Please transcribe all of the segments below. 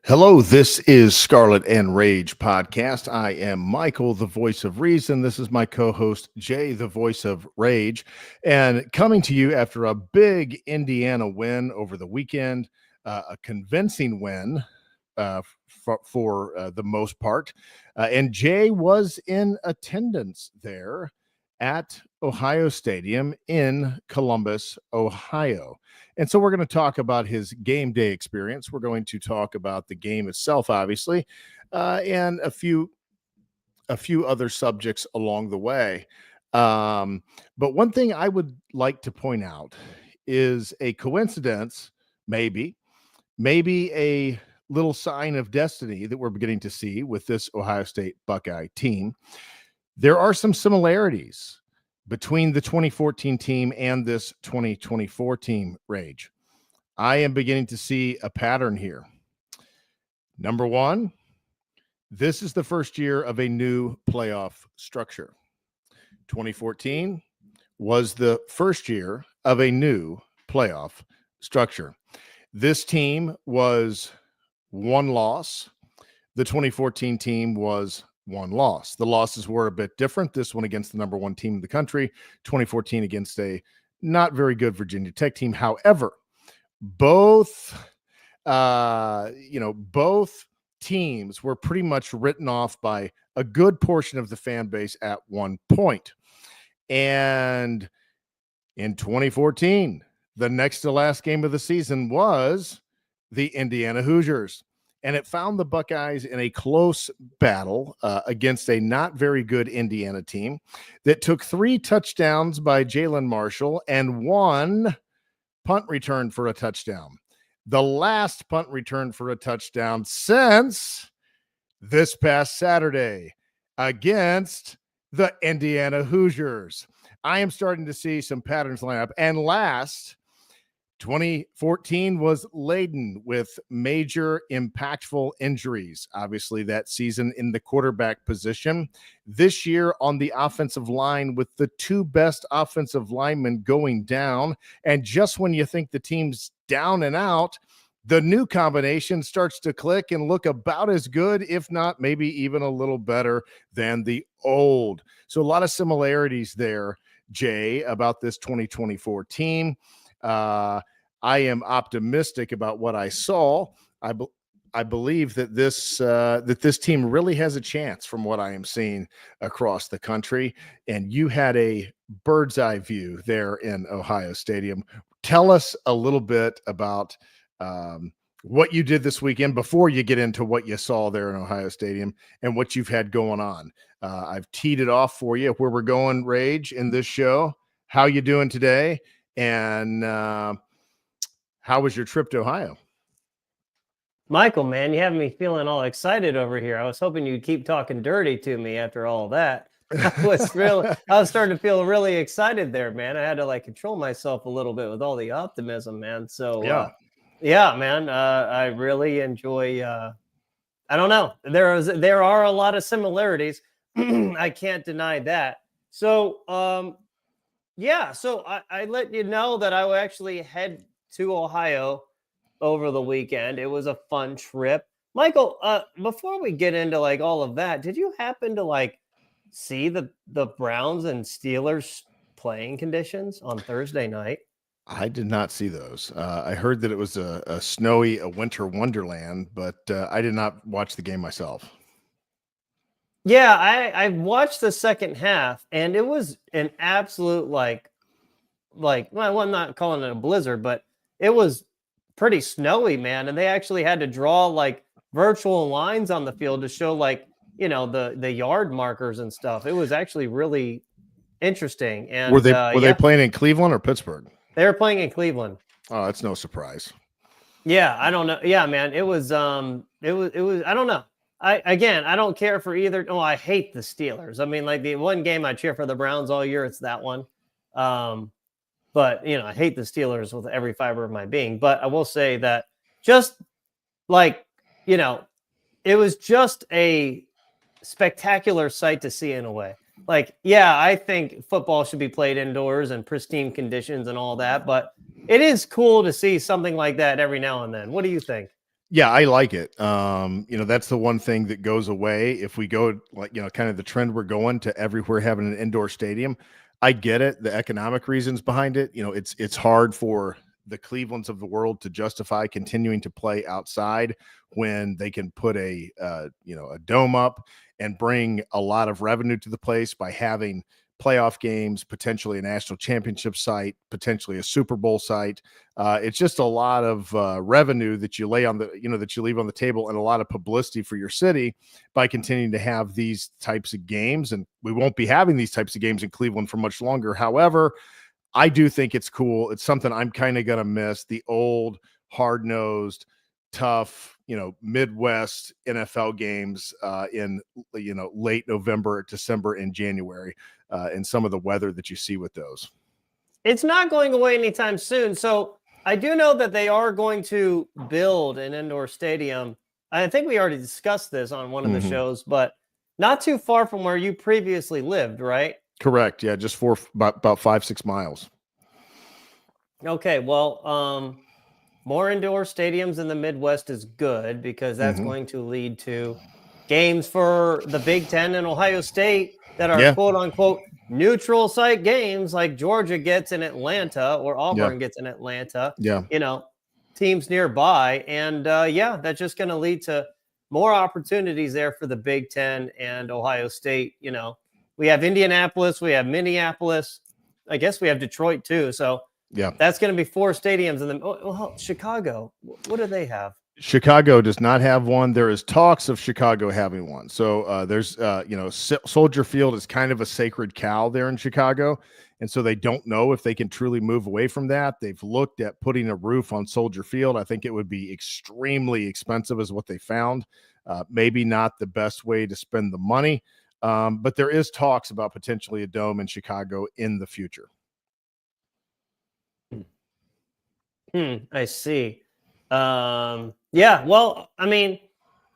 Hello, this is Scarlet and Rage podcast. I am Michael, the voice of reason. This is my co-host Jay, the voice of rage, and coming to you after a big Indiana win over the weekend, a convincing win for the most part. And Jay was in attendance there at Ohio Stadium in Columbus, Ohio. And so we're going to talk about his game day experience. We're going to talk about the game itself, obviously, and a few other subjects along the way. But one thing I would like to point out is a coincidence, maybe a little sign of destiny that we're beginning to see with this Ohio State Buckeye team. There are some similarities between the 2014 team and this 2024 team, Rage. I am beginning to see a pattern here. Number one, this is the first year of a new playoff structure. 2014 was the first year of a new playoff structure. This team was one loss. The 2014 team was one loss. The losses were a bit different. This one against the number one team in the country, 2014 against a not very good Virginia Tech team. However, both teams were pretty much written off by a good portion of the fan base at one point. And in 2014, the next to last game of the season was the Indiana Hoosiers. And it found the Buckeyes in a close battle against a not very good Indiana team that took 3 touchdowns by Jalen Marshall and 1 punt return for a touchdown. The last punt return for a touchdown since this past Saturday against the Indiana Hoosiers. I am starting to see some patterns line up. And last, 2014 was laden with major impactful injuries, obviously, that season in the quarterback position. This year on the offensive line with the 2 best offensive linemen going down. And just when you think the team's down and out, the new combination starts to click and look about as good, if not maybe even a little better than the old. So a lot of similarities there, Jay, about this 2024 team. I am optimistic about what I saw. I believe that this team really has a chance from what I am seeing across the country. And you had a bird's eye view there in Ohio Stadium. Tell us a little bit about what you did this weekend before you get into what you saw there in Ohio Stadium and what you've had going on. I've teed it off for you where we're going, Rage, in this show. How you doing today? And how was your trip to Ohio? Michael, man, you have me feeling all excited over here. I was hoping you'd keep talking dirty to me after all that. I was starting to feel really excited there, man. I had to control myself a little bit with all the optimism, man. So yeah, man, I really enjoy. I don't know. There are a lot of similarities. I can't deny that. So yeah, so I let you know that I would actually head to Ohio over the weekend. It was a fun trip. Michael, before we get into all of that, did you happen to see the Browns and Steelers playing conditions on Thursday night? I did not see those. I heard that it was a snowy, a winter wonderland, but I did not watch the game myself. Yeah, I watched the second half, and it was an absolute well, I'm not calling it a blizzard, but it was pretty snowy, man. And they actually had to draw virtual lines on the field to show the yard markers and stuff. It was actually really interesting. And were they playing in Cleveland or Pittsburgh? They were playing in Cleveland. Oh, that's no surprise. Yeah, I don't know. Yeah, man, it was I don't know. I don't care for either. Oh, I hate the Steelers. I mean, the one game I cheer for the Browns all year, it's that one. But I hate the Steelers with every fiber of my being. But I will say that just it was just a spectacular sight to see in a way. I think football should be played indoors in pristine conditions and all that, but it is cool to see something like that every now and then. What do you think? Yeah, I like it. That's the one thing that goes away if we go like, kind of the trend we're going to everywhere having an indoor stadium. I get it, the economic reasons behind it. It's hard for the Clevelands of the world to justify continuing to play outside when they can put a dome up and bring a lot of revenue to the place by having playoff games, potentially a national championship site, potentially a Super Bowl site. It's just a lot of revenue that you lay on that you leave on the table, and a lot of publicity for your city by continuing to have these types of games. And we won't be having these types of games in Cleveland for much longer. However, I do think it's cool. It's something I'm kind of going to miss, the old hard nosed, tough, Midwest NFL games in, late November, December, and January, and some of the weather that you see with those. It's not going away anytime soon. So I do know that they are going to build an indoor stadium. I think we already discussed this on one of the shows, but not too far from where you previously lived, right? Correct. Yeah, just about 5-6 miles. Okay, well, more indoor stadiums in the Midwest is good because that's going to lead to games for the Big Ten and Ohio State that are quote unquote neutral site games like Georgia gets in Atlanta or Auburn gets in Atlanta. Yeah. Teams nearby. And that's just going to lead to more opportunities there for the Big Ten and Ohio State. We have Indianapolis, we have Minneapolis. I guess we have Detroit too. So that's going to be 4 stadiums. And then Chicago, what do they have? Chicago does not have one. There is talks of Chicago having one. So there's, Soldier Field is kind of a sacred cow there in Chicago. And so they don't know if they can truly move away from that. They've looked at putting a roof on Soldier Field. I think it would be extremely expensive is what they found. Maybe not the best way to spend the money. But there is talks about potentially a dome in Chicago in the future. I see. Well, I mean,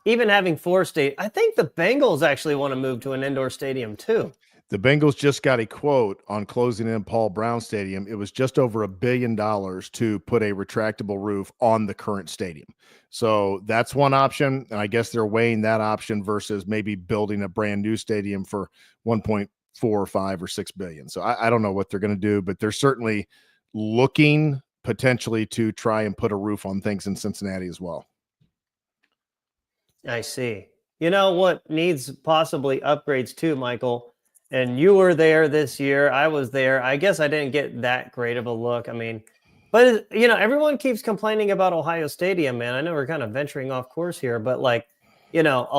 even having 4 states, I think the Bengals actually want to move to an indoor stadium too. The Bengals just got a quote on closing in Paul Brown Stadium. It was just over $1 billion to put a retractable roof on the current stadium. So that's one option. And I guess they're weighing that option versus maybe building a brand new stadium for 1.4 or 5 or 6 billion. So I don't know what they're going to do, but they're certainly looking potentially to try and put a roof on things in Cincinnati as well. I see. You know what needs possibly upgrades too, Michael? And you were there this year. I was there. I guess I didn't get that great of a look. I mean, but everyone keeps complaining about Ohio Stadium, man. I know we're kind of venturing off course here, but a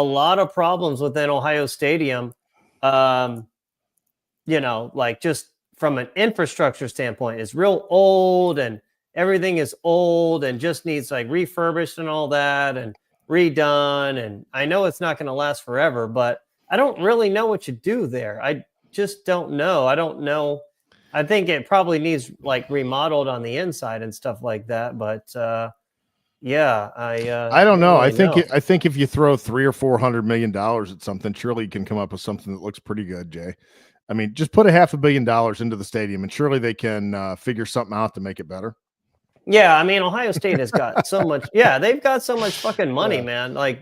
lot of problems within Ohio Stadium. Just from an infrastructure standpoint, it's real old and everything is old and just needs refurbished and all that and redone. And I know it's not going to last forever, but I don't really know what you do there. I just don't know. I don't know. I think it probably needs remodeled on the inside and stuff like that. But I don't know. Really I think if you throw $300 or $400 million at something, surely you can come up with something that looks pretty good, Jay. I mean, just put $500 million into the stadium, and surely they can figure something out to make it better. Yeah, I mean, Ohio State has got so much. Yeah, they've got so much fucking money, man. I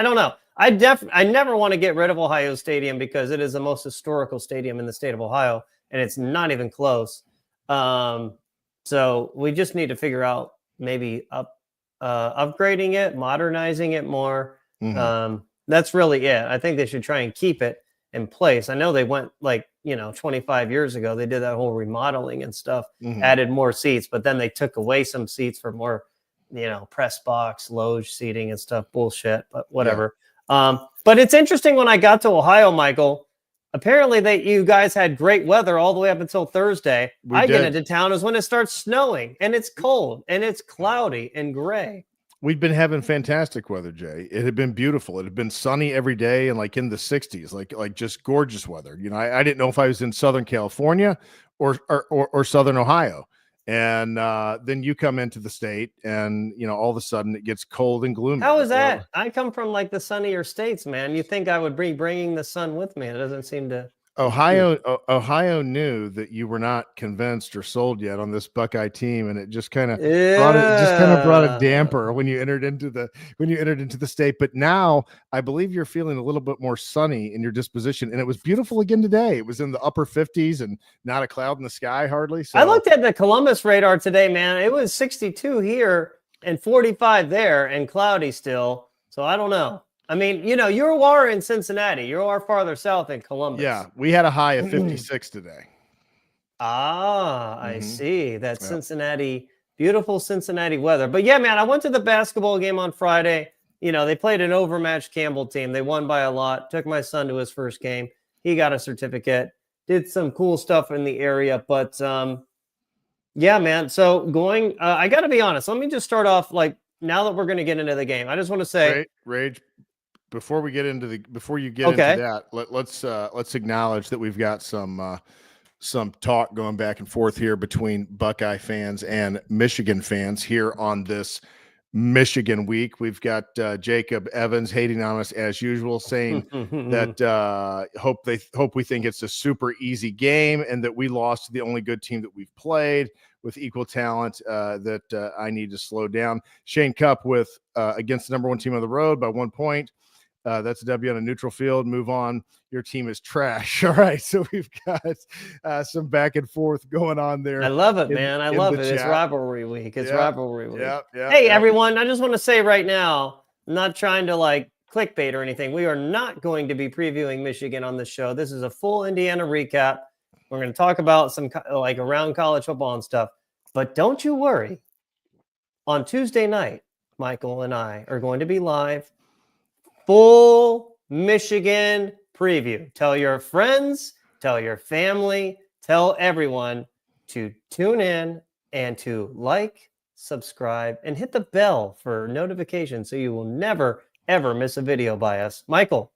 don't know. I never want to get rid of Ohio Stadium because it is the most historical stadium in the state of Ohio, and it's not even close. So we just need to figure out maybe upgrading it, modernizing it more. That's really it. I think they should try and keep it in place. I know they went 25 years ago, they did that whole remodeling and stuff, added more seats, but then they took away some seats for more, press box, loge seating and stuff, bullshit, but whatever. Yeah. But it's interesting when I got to Ohio, Michael, apparently you guys had great weather all the way up until Thursday. Get into town is when it starts snowing and it's cold and it's cloudy and gray. We've been having fantastic weather, Jay. It had been beautiful. It had been sunny every day and in the 60s, like just gorgeous weather. I didn't know if I was in Southern California or Southern Ohio. And then you come into the state and, all of a sudden it gets cold and gloomy. How is that? I come from the sunnier states, man. You think I would be bringing the sun with me. It doesn't seem to. Ohio knew that you were not convinced or sold yet on this Buckeye team, and it just kind of brought a Yeah. damper when you entered into the state. But now I believe you're feeling a little bit more sunny in your disposition, and it was beautiful again today. It was in the upper 50s and not a cloud in the sky hardly. So I looked at the Columbus radar today, man. It was 62 here and 45 there and cloudy still. So I don't know. I mean, you are in Cincinnati. You are farther south than Columbus. Yeah, we had a high of 56 today. I see. That's Cincinnati, beautiful Cincinnati weather. But yeah, man, I went to the basketball game on Friday. They played an overmatched Campbell team. They won by a lot. Took my son to his first game. He got a certificate. Did some cool stuff in the area. But yeah, man. So I got to be honest. Let me just start off now that we're going to get into the game. I just want to say, Rage. Before you get into that, let's acknowledge that we've got some talk going back and forth here between Buckeye fans and Michigan fans here on this Michigan week. We've got Jacob Evans hating on us as usual, saying that hope we think it's a super easy game and that we lost to the only good team that we've played with equal talent, that I need to slow down. Shane Cup with against the number one team on the road by 1 point. That's a W on a neutral field. Move on. Your team is trash. All right. So we've got some back and forth going on there. I love it, man. I love it. It's rivalry week. Rivalry week. Hey, everyone. I just want to say right now, I'm not trying to clickbait or anything. We are not going to be previewing Michigan on this show. This is a full Indiana recap. We're going to talk about some around college football and stuff. But don't you worry. On Tuesday night, Michael and I are going to be live. Full Michigan preview. Tell your friends, tell your family, tell everyone to tune in and to subscribe, and hit the bell for notifications so you will never, ever miss a video by us. Michael.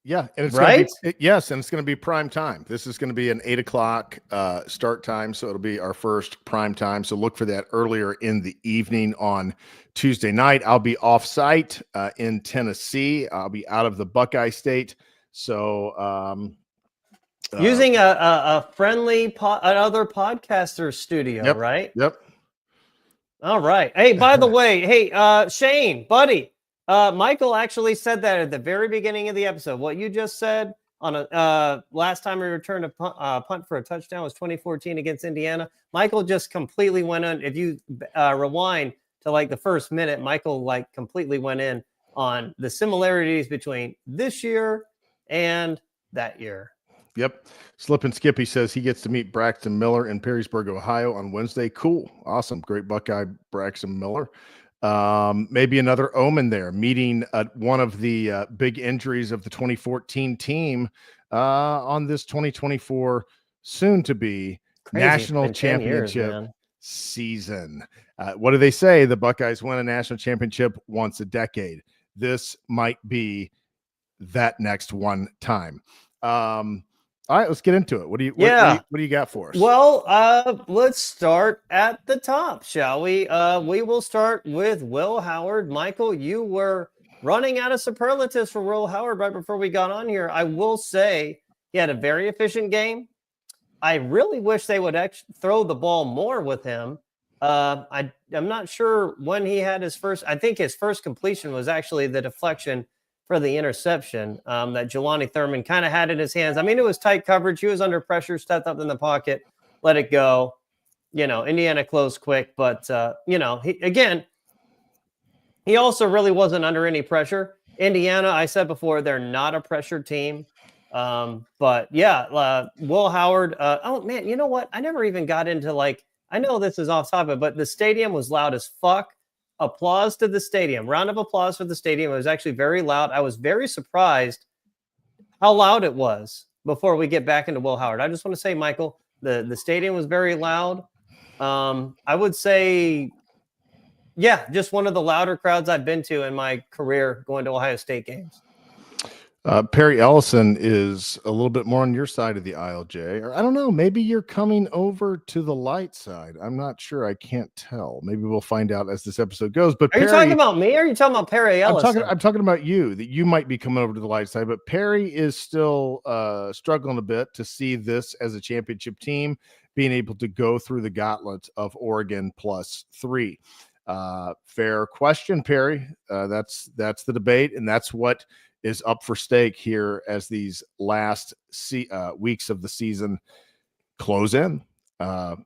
Yeah. And it's right? Yes. And it's going to be prime time. This is going to be an 8:00 start time. So it'll be our first prime time. So look for that earlier in the evening on Tuesday night. I'll be off site in Tennessee. I'll be out of the Buckeye State. So using a friendly another podcaster studio, yep, right? Yep. All right. Hey, by the way, Shane, buddy, Michael actually said that at the very beginning of the episode. What you just said on a last time we returned a punt for a touchdown was 2014 against Indiana. Michael just completely went on. If you rewind to the first minute, Michael completely went in on the similarities between this year and that year. Yep. Slip and Skippy says he gets to meet Braxton Miller in Perrysburg, Ohio on Wednesday. Cool. Awesome. Great Buckeye Braxton Miller. Maybe another omen there, meeting one of the big injuries of the 2014 team on this 2024 soon to be national championship season. What do they say? The Buckeyes win a national championship once a decade. This might be that next one time. All right, let's get into it. What do you got for us? Well, let's start at the top, shall we? We will start with Will Howard. Michael, you were running out of superlatives for Will Howard right before we got on here. I will say he had a very efficient game. I really wish they would throw the ball more with him. I'm not sure when he had his first. I think his first completion was actually the deflection for the interception that Jelani Thurman kind of had in his hands. I mean, it was tight coverage. He was under pressure, stepped up in the pocket, let it go. Indiana closed quick, but he also really wasn't under any pressure. Indiana, I said before, they're not a pressure team. But yeah, Will Howard. Oh man, you know what? I never even got into I know this is off topic, but the stadium was loud as fuck. Applause to the stadium. Round of applause for the stadium. It was actually very loud. I was very surprised how loud it was before we get back into Will Howard. I just want to say, Michael, the stadium was very loud. I would say, yeah, just one of the louder crowds I've been to in my career going to Ohio State games. Perry Ellison is a little bit more on your side of the aisle, Jay. Or I don't know. Maybe you're coming over to the light side. I'm not sure. I can't tell. Maybe we'll find out as this episode goes. But Are you talking about me? Or are you talking about Perry Ellison? I'm talking about you. That you might be coming over to the light side. But Perry is still struggling a bit to see this as a championship team being able to go through the gauntlet of Oregon +3. Fair question, Perry. That's the debate, and that's what is up for stake here as these last weeks of the season close in. All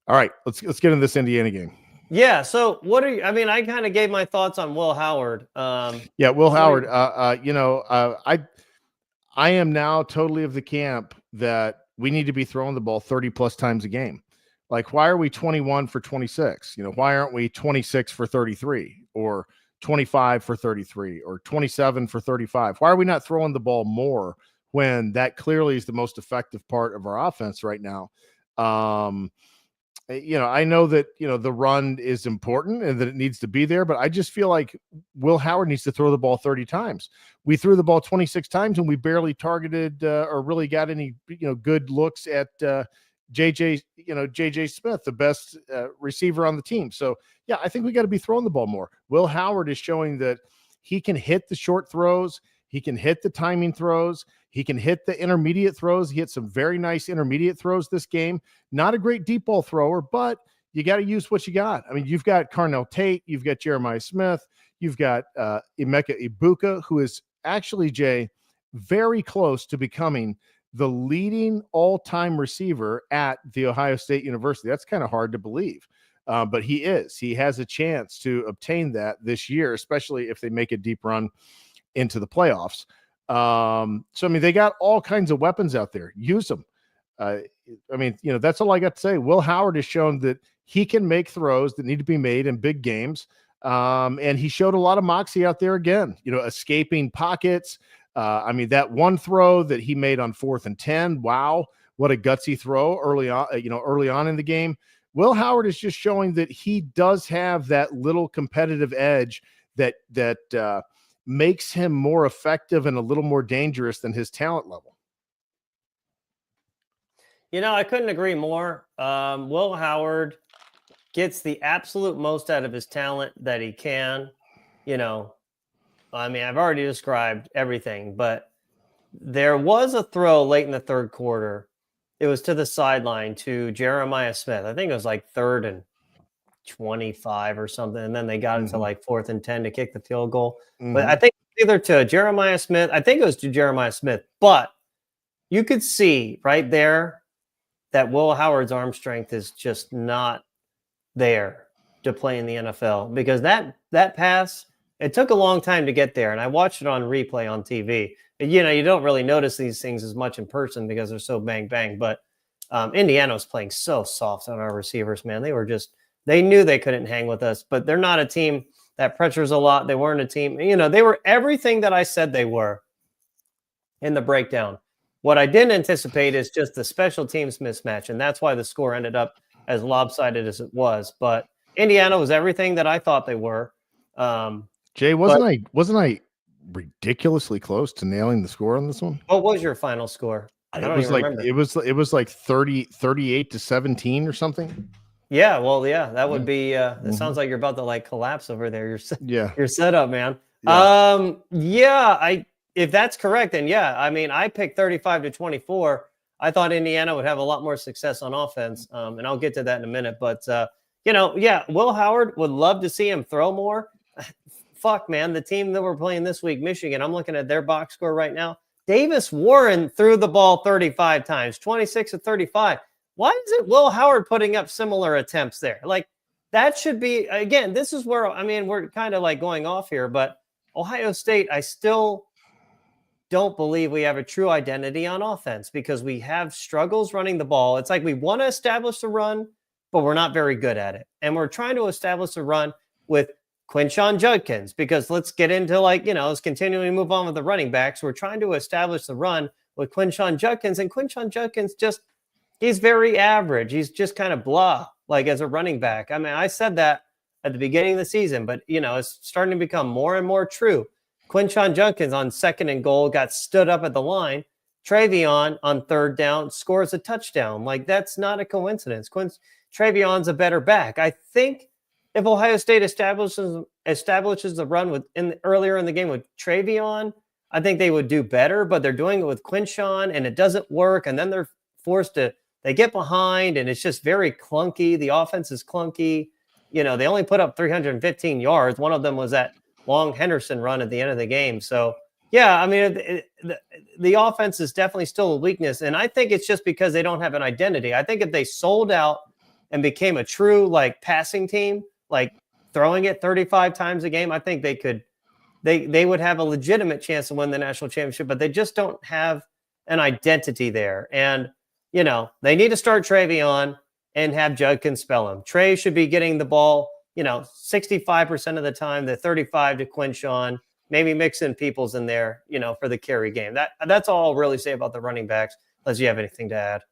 right, let's get into this Indiana game. Yeah. So what are you? I mean, I kind of gave my thoughts on Will Howard. Will Howard. I am now totally of the camp that we need to be throwing the ball 30 plus times a game. Like, why are we 21 for 26? Why aren't we 26 for 33 or 25 for 33 or 27 for 35? Why are we not throwing the ball more when that clearly is the most effective part of our offense right now? I know that, the run is important and that it needs to be there, but I just feel like Will Howard needs to throw the ball 30 times. We threw the ball 26 times and we barely targeted or really got any, good looks at JJ Smith, the best receiver on the team. So, yeah, I think we got to be throwing the ball more. Will Howard is showing that he can hit the short throws. He can hit the timing throws. He can hit the intermediate throws. He hit some very nice intermediate throws this game. Not a great deep ball thrower, but you got to use what you got. I mean, you've got Carnell Tate. You've got Jeremiah Smith. You've got Emeka Ibuka, who is actually, Jay, very close to becoming the leading all-time receiver at The Ohio State University. That's kind of hard to believe. But he is. He has a chance to obtain that this year, especially if they make a deep run into the playoffs. They got all kinds of weapons out there. Use them. That's all I got to say. Will Howard has shown that he can make throws that need to be made in big games. And he showed a lot of moxie out there again, escaping pockets. That one throw that he made on 4th and 10. Wow. What a gutsy throw early on in the game. Will Howard is just showing that he does have that little competitive edge that makes him more effective and a little more dangerous than his talent level. I couldn't agree more. Will Howard gets the absolute most out of his talent that he can. I've already described everything, but there was a throw late in the third quarter. It was to the sideline to Jeremiah Smith. I think it was like 3rd and 25 or something. And then they got into like 4th and 10 to kick the field goal. But I think either to Jeremiah Smith, I think it was to Jeremiah Smith, but you could see right there that Will Howard's arm strength is just not there to play in the NFL, because that pass, it took a long time to get there. And I watched it on replay on TV. You don't really notice these things as much in person because they're so bang, bang. But Indiana was playing so soft on our receivers, man. They knew they couldn't hang with us, but they're not a team that pressures a lot. They weren't a team. They were everything that I said they were in the breakdown. What I didn't anticipate is just the special teams mismatch. And that's why the score ended up as lopsided as it was. But Indiana was everything that I thought they were. Jay, wasn't I ridiculously close to nailing the score on this one? What was your final score? I don't even remember. It was like 38-17 or something. Yeah, well, yeah, that would be. It sounds like you're about to collapse over there. You're set up, man. Yeah. If that's correct, then yeah. I picked 35-24. I thought Indiana would have a lot more success on offense, and I'll get to that in a minute. But Will Howard, would love to see him throw more. Fuck, man, the team that we're playing this week, Michigan, I'm looking at their box score right now. Davis Warren threw the ball 35 times, 26 of 35. Why isn't Will Howard putting up similar attempts there? That should be, again, this is where, we're kind of going off here, but Ohio State, I still don't believe we have a true identity on offense because we have struggles running the ball. It's like we want to establish the run, but we're not very good at it. And we're trying to establish the run with Quinshon Judkins, because let's get into let's continually move on with the running backs. We're trying to establish the run with Quinshon Judkins, and Quinshon Judkins he's very average. He's just kind of blah, as a running back. I said that at the beginning of the season, but it's starting to become more and more true. Quinshon Judkins on 2nd and goal got stood up at the line. Travion on 3rd down scores a touchdown. Like, that's not a coincidence. Travion's a better back. I think if Ohio State establishes the run earlier in the game with Travion, I think they would do better, but they're doing it with Quinshon and it doesn't work. And then they're forced to, they get behind and it's just very clunky. The offense is clunky. They only put up 315 yards. One of them was that long Henderson run at the end of the game. So, yeah, I mean, the offense is definitely still a weakness. And I think it's just because they don't have an identity. I think if they sold out and became a true passing team, throwing it 35 times a game, I think they would have a legitimate chance to win the national championship, but they just don't have an identity there. And, they need to start Travion and have Judkins spell him. Trey should be getting the ball, 65% of the time, the 35 to Quinshon, maybe mix in Peoples in there, for the carry game. That's all I'll really say about the running backs, unless you have anything to add.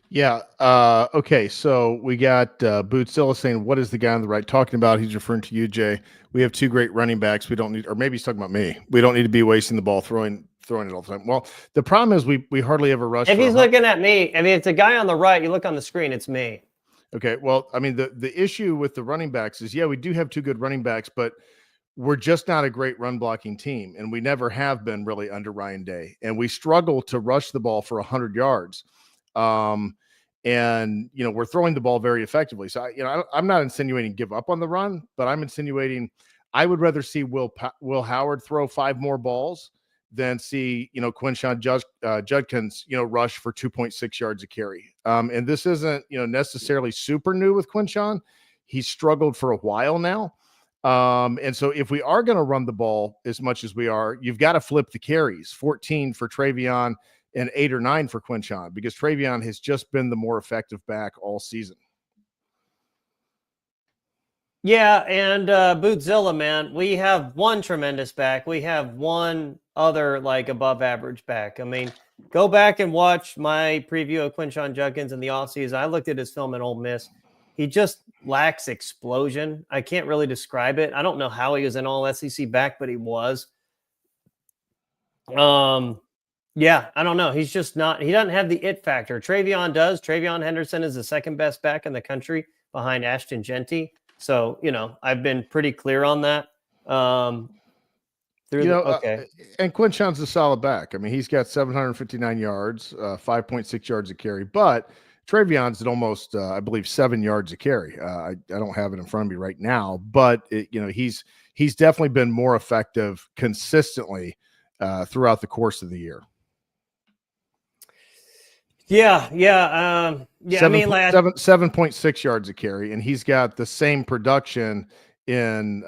Yeah. Okay. So we got Bootzilla saying, what is the guy on the right talking about? He's referring to you, Jay. We have 2 great running backs. We don't need, or maybe he's talking about me. We don't need to be wasting the ball, throwing it all the time. Well, the problem is we hardly ever rush. If he's looking at me, I mean, it's a guy on the right. You look on the screen, it's me. Okay. Well, I mean, the issue with the running backs is, we do have 2 good running backs, but we're just not a great run blocking team. And we never have been really under Ryan Day. And we struggle to rush the ball for 100 yards. And, we're throwing the ball very effectively. So, I'm not insinuating give up on the run, but I'm insinuating I would rather see Will Howard throw 5 more balls than see, Quinshon Judkins, rush for 2.6 yards a carry. And this isn't, necessarily super new with Quinshon. He's struggled for a while now. And so if we are going to run the ball as much as we are, you've got to flip the carries, 14 for Travion and 8 or 9 for Quinshon, because Travion has just been the more effective back all season. Yeah, and Bootzilla, man, we have one tremendous back. We have one other above average back. I mean, go back and watch my preview of Quinshon Judkins in the offseason. I looked at his film in Ole Miss. He just lacks explosion. I can't really describe it. I don't know how he was an all SEC back, but he was. Yeah, I don't know. He's just not, he doesn't have the it factor. Travion does. Travion Henderson is the 2nd best back in the country behind Ashton Genty. So, I've been pretty clear on that. And Quinshon's a solid back. I mean, he's got 759 yards, 5.6 yards a carry, but Travion's at almost, I believe, 7 yards a carry. I don't have it in front of me right now, but he's definitely been more effective consistently throughout the course of the year. Yeah. 7.6 yards a carry, and he's got the same production in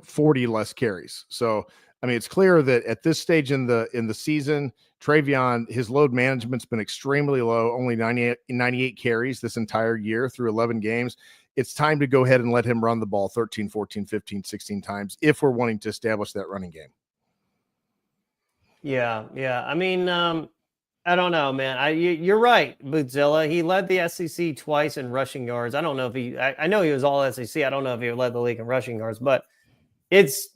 40 less carries. So I mean, it's clear that at this stage in the season, Travion, his load management's been extremely low, only 98 carries this entire year through 11 games. It's time to go ahead and let him run the ball 13, 14, 15, 16 times if we're wanting to establish that running game. Yeah. I mean, I don't know, man. You're right, Bootzilla. He led the SEC twice in rushing yards. I don't know if I know he was all SEC. I don't know if he led the league in rushing yards, but it's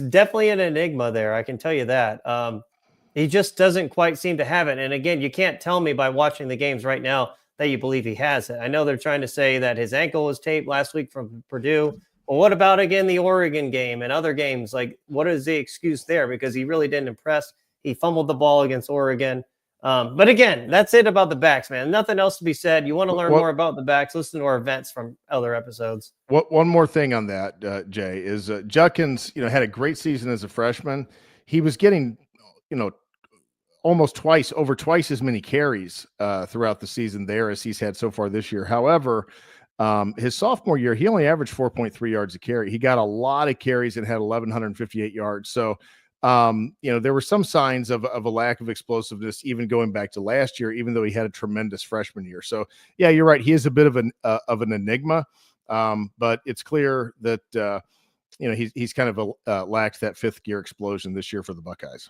definitely an enigma there. I can tell you that. He just doesn't quite seem to have it. And again, you can't tell me by watching the games right now that you believe he has it. I know they're trying to say that his ankle was taped last week from Purdue. Well, what about, again, the Oregon game and other games? What is the excuse there? Because he really didn't impress. He fumbled the ball against Oregon. But again, that's it about the backs, man. Nothing else to be said. You want to learn more about the backs, listen to our events from other episodes. One more thing on that, Jay, is Judkins, had a great season as a freshman. He was getting, almost over twice as many carries throughout the season there as he's had so far this year. However, his sophomore year, he only averaged 4.3 yards a carry. He got a lot of carries and had 1,158 yards. So, there were some signs of a lack of explosiveness, even going back to last year, even though he had a tremendous freshman year. So, yeah, you're right. He is a bit of an enigma, but it's clear that he's kind of lacked that fifth gear explosion this year for the Buckeyes.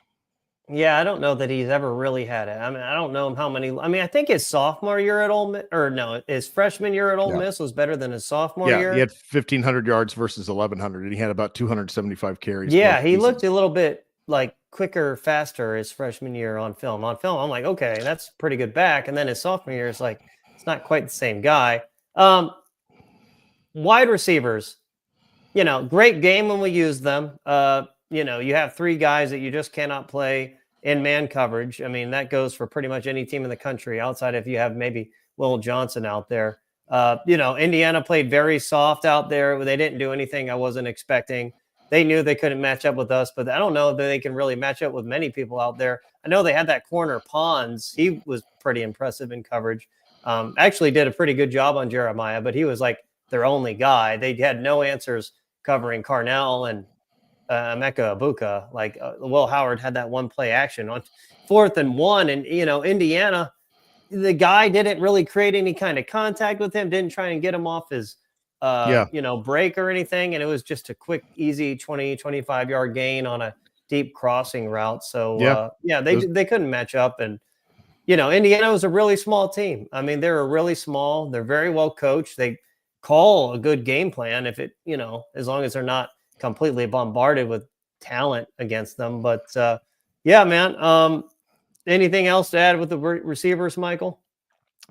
Yeah, I don't know that he's ever really had it. I mean, I don't know how many. I mean, I think his sophomore year at Ole Miss, or no, his freshman year at Ole Yeah. Miss was better than his sophomore Yeah, he year. had 1,500 yards versus 1,100, and he had about 275 carries both Yeah, he looked seasons. a little bit like quicker, faster his freshman year on film. On film, I'm like, okay, that's pretty good back. And then his sophomore year is like, it's not quite the same guy. Wide receivers, great game when we use them. You have three guys that you just cannot play in man coverage. I mean, that goes for pretty much any team in the country outside if you have maybe Will Johnson out there. Indiana played very soft out there. They didn't do anything I wasn't expecting. They knew they couldn't match up with us, but I don't know that they can really match up with many people out there. I know they had that corner Pons. He was pretty impressive in coverage. Actually did a pretty good job on Jeremiah, but he was like their only guy. They had no answers covering Carnell and Emeka Ibuka. Like Will Howard had that one play action on 4th and 1, and Indiana, the guy didn't really create any kind of contact with him, didn't try and get him off his break or anything, and it was just a quick, easy 20-25 yard gain on a deep crossing route. So they couldn't match up, and Indiana was a really small team. I mean, they're really small. They're very well coached. They call a good game plan if it, as long as they're not completely bombarded with talent against them. But yeah, man. Anything else to add with the receivers, Michael?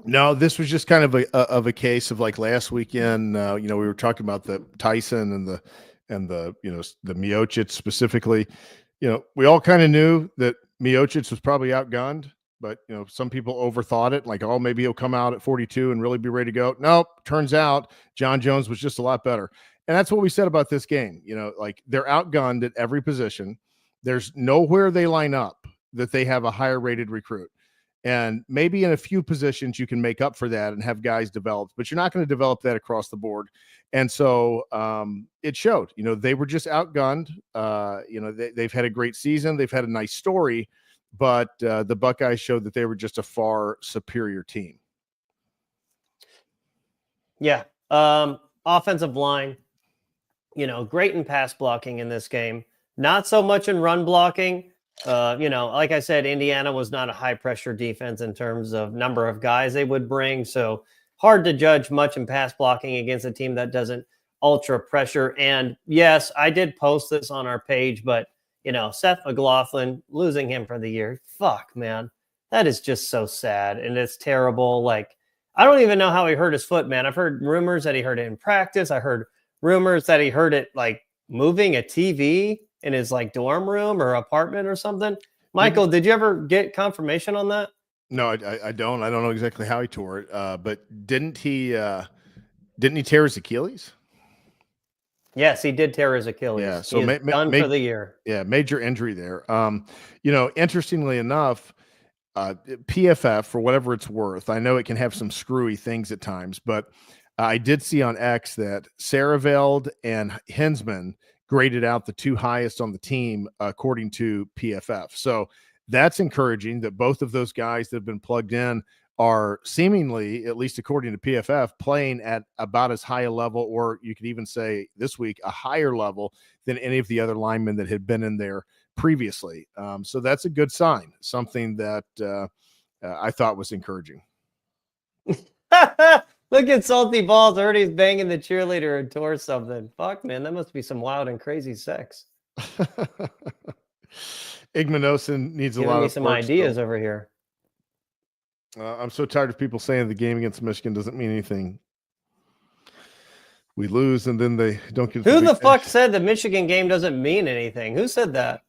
No, this was just kind of a case of like last weekend. We were talking about the Tyson and the the Miocic specifically. We all kind of knew that Miocic was probably outgunned, but some people overthought it. Like, oh, maybe he'll come out at 42 and really be ready to go. Nope. Turns out John Jones was just a lot better, and that's what we said about this game. Like they're outgunned at every position. There's nowhere they line up that they have a higher rated recruit. And maybe in a few positions you can make up for that and have guys developed, but you're not going to develop that across the board. And so it showed. They were just outgunned. They've had a great season. They've had a nice story, but the Buckeyes showed that they were just a far superior team. Yeah. Offensive line, great in pass blocking in this game. Not so much in run blocking. Like I said, Indiana was not a high pressure defense in terms of number of guys they would bring. So hard to judge much in pass blocking against a team that doesn't ultra pressure. And yes, I did post this on our page, but Seth McLaughlin, losing him for the year. Fuck, man. That is just so sad. And it's terrible. Like, I don't even know how he hurt his foot, man. I've heard rumors that he hurt it in practice. I heard rumors that he hurt it like moving a TV in his like dorm room or apartment or something. Michael, did you ever get confirmation on that? No, I don't. I don't know exactly how he tore it. But didn't he tear his Achilles? Yes, he did tear his Achilles. Yeah, so done for the year. Yeah, major injury there. Interestingly enough, PFF, for whatever it's worth, I know it can have some screwy things at times, but I did see on X that Saraveld and Hinsman graded out the two highest on the team according to PFF. So that's encouraging that both of those guys that have been plugged in are seemingly, at least according to PFF, playing at about as high a level, or you could even say this week, a higher level than any of the other linemen that had been in there previously. So that's a good sign, something that I thought was encouraging. Look at Salty Balls. Already he's banging the cheerleader and tore something. Fuck, man. That must be some wild and crazy sex. Igmanosin needs Giving a lot me of some ideas over here. I'm so tired of people saying the game against Michigan doesn't mean anything. We lose and then they don't get. Who the fuck said the Michigan game doesn't mean anything? Who said that?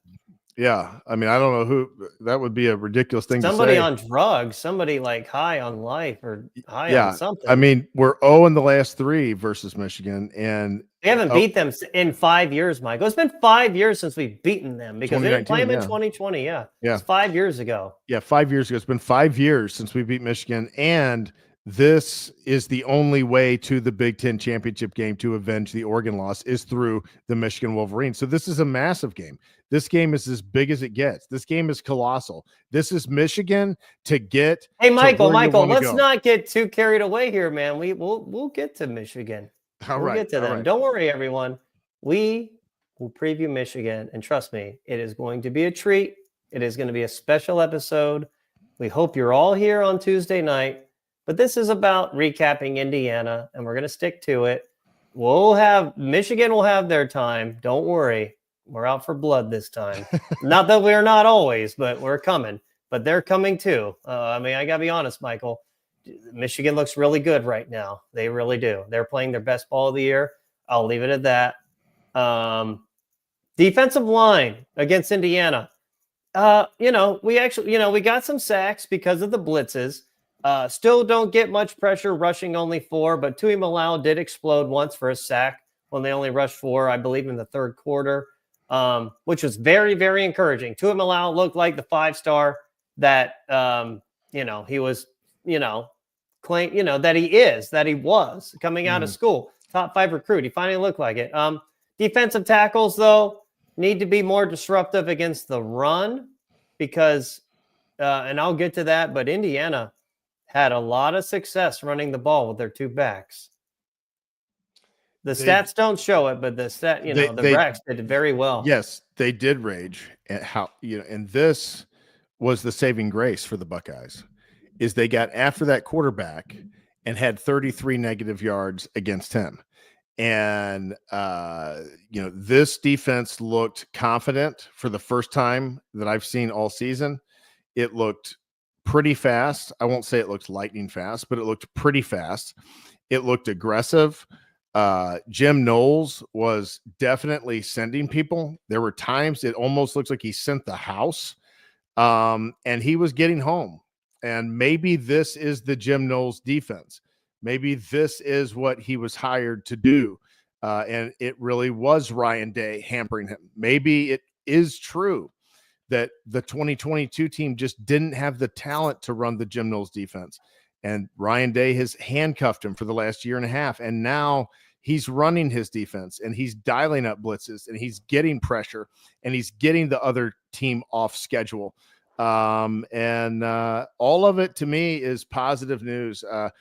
Yeah, I mean, I don't know who. That would be a ridiculous thing somebody to say. On drugs, somebody like high on life or high on something. I mean, we're 0 in the last 3 versus Michigan, and we haven't beat them in 5 years, Michael. It's been 5 years since we've beaten them because they didn't play them in 2020. Yeah, it's 5 years ago. Yeah, 5 years ago. It's been 5 years since we beat Michigan, and this is the only way to the Big Ten championship game to avenge the Oregon loss is through the Michigan Wolverines. So this is a massive game. This game is as big as it gets. This game is colossal. This is Michigan to get. Hey, Michael, let's not get too carried away here, man. We'll get to Michigan. We'll get to them. Right. Don't worry, everyone. We will preview Michigan, and trust me, it is going to be a treat. It is going to be a special episode. We hope you're all here on Tuesday night, but this is about recapping Indiana, and we're going to stick to it. Michigan will have their time. Don't worry. We're out for blood this time. Not that we're not always, but we're coming. But they're coming too. I got to be honest, Michael. Michigan looks really good right now. They really do. They're playing their best ball of the year. I'll leave it at that. Defensive line against Indiana. We got some sacks because of the blitzes. Still don't get much pressure, rushing only 4, but Tui Malau did explode once for a sack when they only rushed 4, I believe, in the third quarter, which was very, very encouraging. Tui Malau looked like the 5-star that, he was, that he was coming out of school, top 5 recruit. He finally looked like it. Defensive tackles, though, need to be more disruptive against the run because, and I'll get to that, but Indiana had a lot of success running the ball with their 2 backs. The stats don't show it, but the backs did very well. Yes, they did rage at and this was the saving grace for the Buckeyes is they got after that quarterback and had 33 negative yards against him. And, this defense looked confident for the first time that I've seen all season. It looked pretty fast. I won't say it looked lightning fast, but it looked pretty fast. It looked aggressive. Jim Knowles was definitely sending people. There were times it almost looks like he sent the house, and he was getting home. And maybe this is the Jim Knowles defense. Maybe this is what he was hired to do. And it really was Ryan Day hampering him. Maybe it is true that the 2022 team just didn't have the talent to run the Jim Knowles defense. And Ryan Day has handcuffed him for the last year and a half. And now he's running his defense and he's dialing up blitzes and he's getting pressure and he's getting the other team off schedule. All of it to me is positive news. The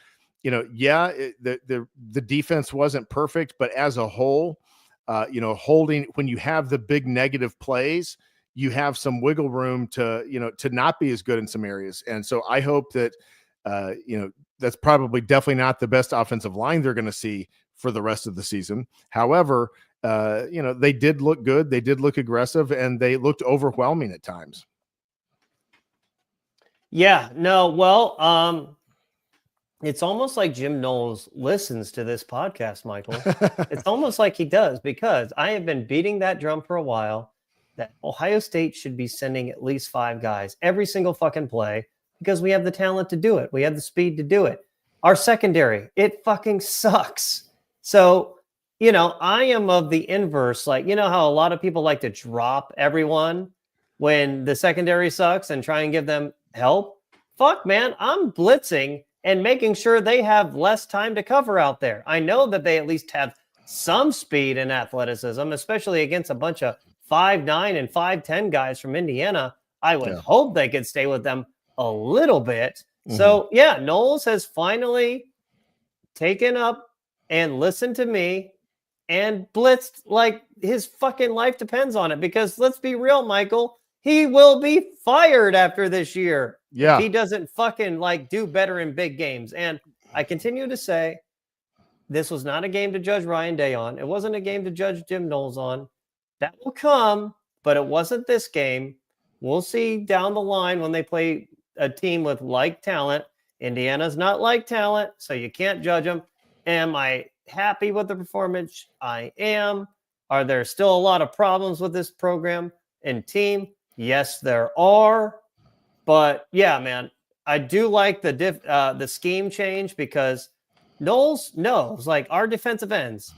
defense wasn't perfect, but as a whole, when you have the big negative plays, you have some wiggle room to not be as good in some areas. And so I hope that, that's probably definitely not the best offensive line they're going to see for the rest of the season. However, they did look good. They did look aggressive and they looked overwhelming at times. Yeah, no, well, it's almost like Jim Knowles listens to this podcast, Michael. It's almost like he does because I have been beating that drum for a while that Ohio State should be sending at least 5 guys every single fucking play because we have the talent to do it. We have the speed to do it. Our secondary, it fucking sucks. So, I am of the inverse. Like, how a lot of people like to drop everyone when the secondary sucks and try and give them help? Fuck, man, I'm blitzing and making sure they have less time to cover out there. I know that they at least have some speed and athleticism, especially against a bunch of 5'9" and 5'10" guys from Indiana. I would hope they could stay with them a little bit. Mm-hmm. So, Knowles has finally taken up and listened to me and blitzed like his fucking life depends on it. Because let's be real, Michael, he will be fired after this year. Yeah. If he doesn't fucking do better in big games. And I continue to say this was not a game to judge Ryan Day on. It wasn't a game to judge Jim Knowles on. That will come, but it wasn't this game. We'll see down the line when they play a team with like talent. Indiana's not like talent, so you can't judge them. Am I happy with the performance? I am. Are there still a lot of problems with this program and team? Yes, there are. But yeah, man, I do like the scheme change because Knowles knows, like, our defensive ends.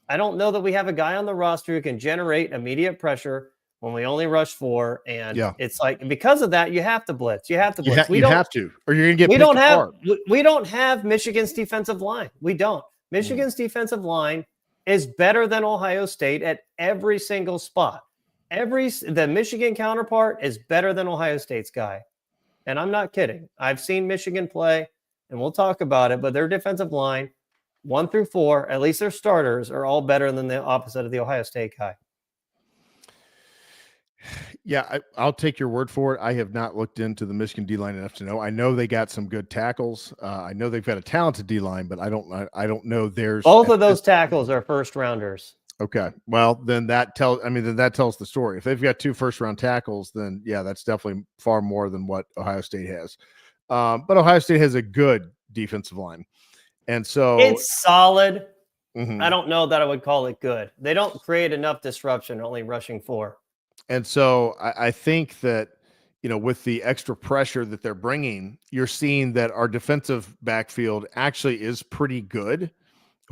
I don't know that we have a guy on the roster who can generate immediate pressure when we only rush 4. And it's like, because of that, you have to blitz. You have to blitz. You have to, or you're going to get we don't have Michigan's defensive line. We don't. Michigan's defensive line is better than Ohio State at every single spot. The Michigan counterpart is better than Ohio State's guy. And I'm not kidding. I've seen Michigan play, and we'll talk about it, but their defensive line, 1 through 4, at least their starters, are all better than the opposite of the Ohio State guy. Yeah, I'll take your word for it. I have not looked into the Michigan D-line enough to know. I know they got some good tackles. I know they've got a talented D-line, but I don't know theirs. Both of those tackles are first rounders. Okay. Well, then that tells the story. If they've got 2 first-round tackles, then yeah, that's definitely far more than what Ohio State has. But Ohio State has a good defensive line. And so it's solid. Mhm. I don't know that I would call it good. They don't create enough disruption, only rushing 4. And so I think that, with the extra pressure that they're bringing, you're seeing that our defensive backfield actually is pretty good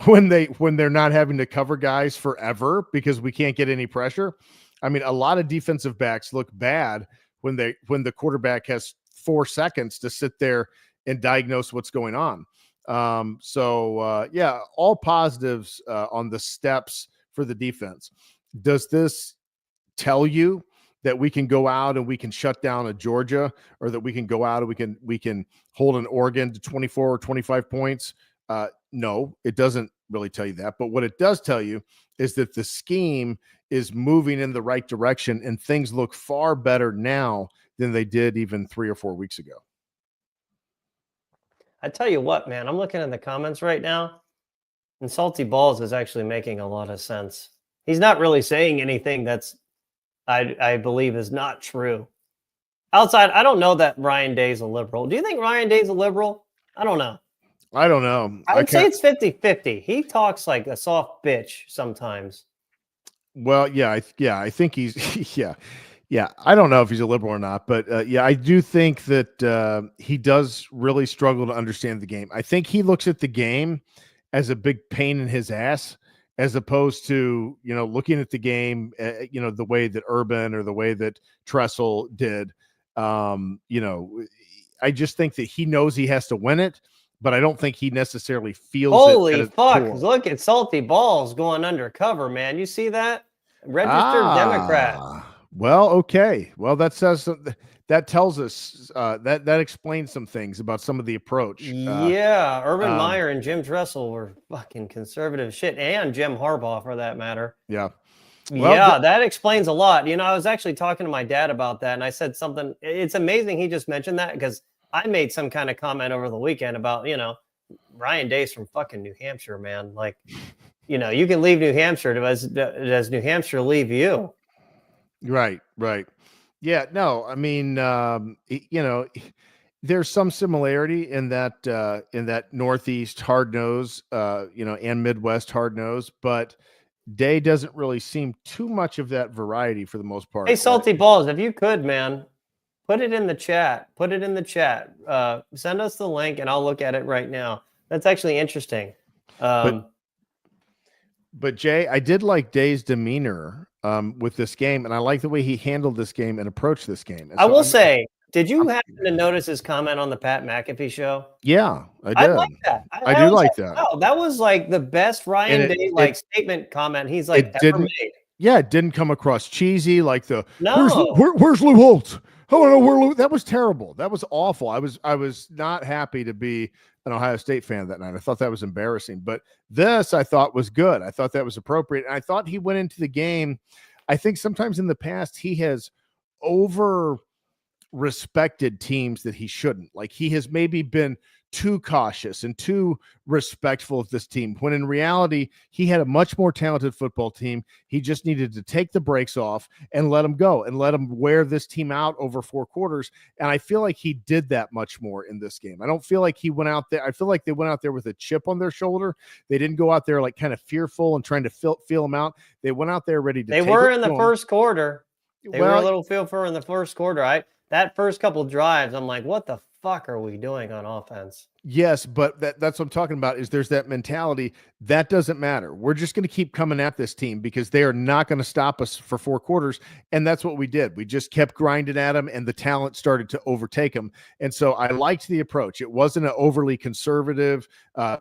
when they're not having to cover guys forever because we can't get any pressure. I mean, a lot of defensive backs look bad when the quarterback has 4 seconds to sit there and diagnose what's going on. Yeah, all positives on the steps for the defense. Does this tell you that we can go out and we can shut down a Georgia, or that we can go out and we can hold an Oregon to 24 or 25 points? No, it doesn't really tell you that. But what it does tell you is that the scheme is moving in the right direction and things look far better now than they did even 3 or 4 weeks ago. I tell you what, man, I'm looking in the comments right now, and Salty Balls is actually making a lot of sense. He's not really saying anything that's I believe is not true. Outside, I don't know that Ryan Day's a liberal. Do you think Ryan Day's a liberal? I don't know. I don't know. I would say it's 50-50. He talks like a soft bitch sometimes. Well, yeah, I think he's yeah. I don't know if he's a liberal or not, but yeah, I do think that he does really struggle to understand the game. I think he looks at the game as a big pain in his ass, as opposed to, looking at the game, the way that Urban or the way that Tressel did. I just think that he knows he has to win it, but I don't think he necessarily feels Holy it. Fuck. Look at Salty Balls going undercover, man. You see that? Registered Democrat. Well, okay. Well, that tells us that explains some things about some of the approach. Yeah, Urban Meyer and Jim Tressel were fucking conservative shit, and Jim Harbaugh for that matter. Yeah. Well, yeah, that explains a lot. I was actually talking to my dad about that, and I said something. It's amazing he just mentioned that, because I made some kind of comment over the weekend about, Ryan Day's from fucking New Hampshire, man. Like, you can leave New Hampshire. Does New Hampshire leave you? Right. Yeah, no, I mean, there's some similarity in that Northeast hard nose, and Midwest hard nose, but Day doesn't really seem too much of that variety for the most part. Hey, Salty Balls, if you could, man, put it in the chat. Send us the link and I'll look at it right now. That's actually interesting. But Jay, I did like Day's demeanor with this game, and I like the way he handled this game and approached this game. And I will say, did you happen to notice his comment on the Pat McAfee show? Yeah, I did. I like that. I do like that. Wow, that was like the best Ryan Day statement comment he's ever made. Yeah, it didn't come across cheesy like no. Where's Lou Holtz? I don't know where Lou. That was terrible. That was awful. I was not happy to be an Ohio State fan that night. I thought that was embarrassing. But this I thought was good. I thought that was appropriate. And I thought he went into the game. I think sometimes in the past he has over respected teams that he shouldn't. Like, he has maybe been too cautious and too respectful of this team, when in reality he had a much more talented football team. He just needed to take the brakes off and let them go and let them wear this team out over 4 quarters. And I feel like he did that much more in this game. I don't feel like he went out there. I feel like they went out there with a chip on their shoulder. They didn't go out there like kind of fearful and trying to feel them out. They went out there ready to. They were in the first quarter. They were a little fearful in the first quarter. That first couple drives, I'm like, what the fuck are we doing on offense? Yes, but that's what I'm talking about, is there's that mentality. That doesn't matter. We're just going to keep coming at this team because they are not going to stop us for 4 quarters. And that's what we did. We just kept grinding at them, and the talent started to overtake them. And so I liked the approach. It wasn't an overly conservative,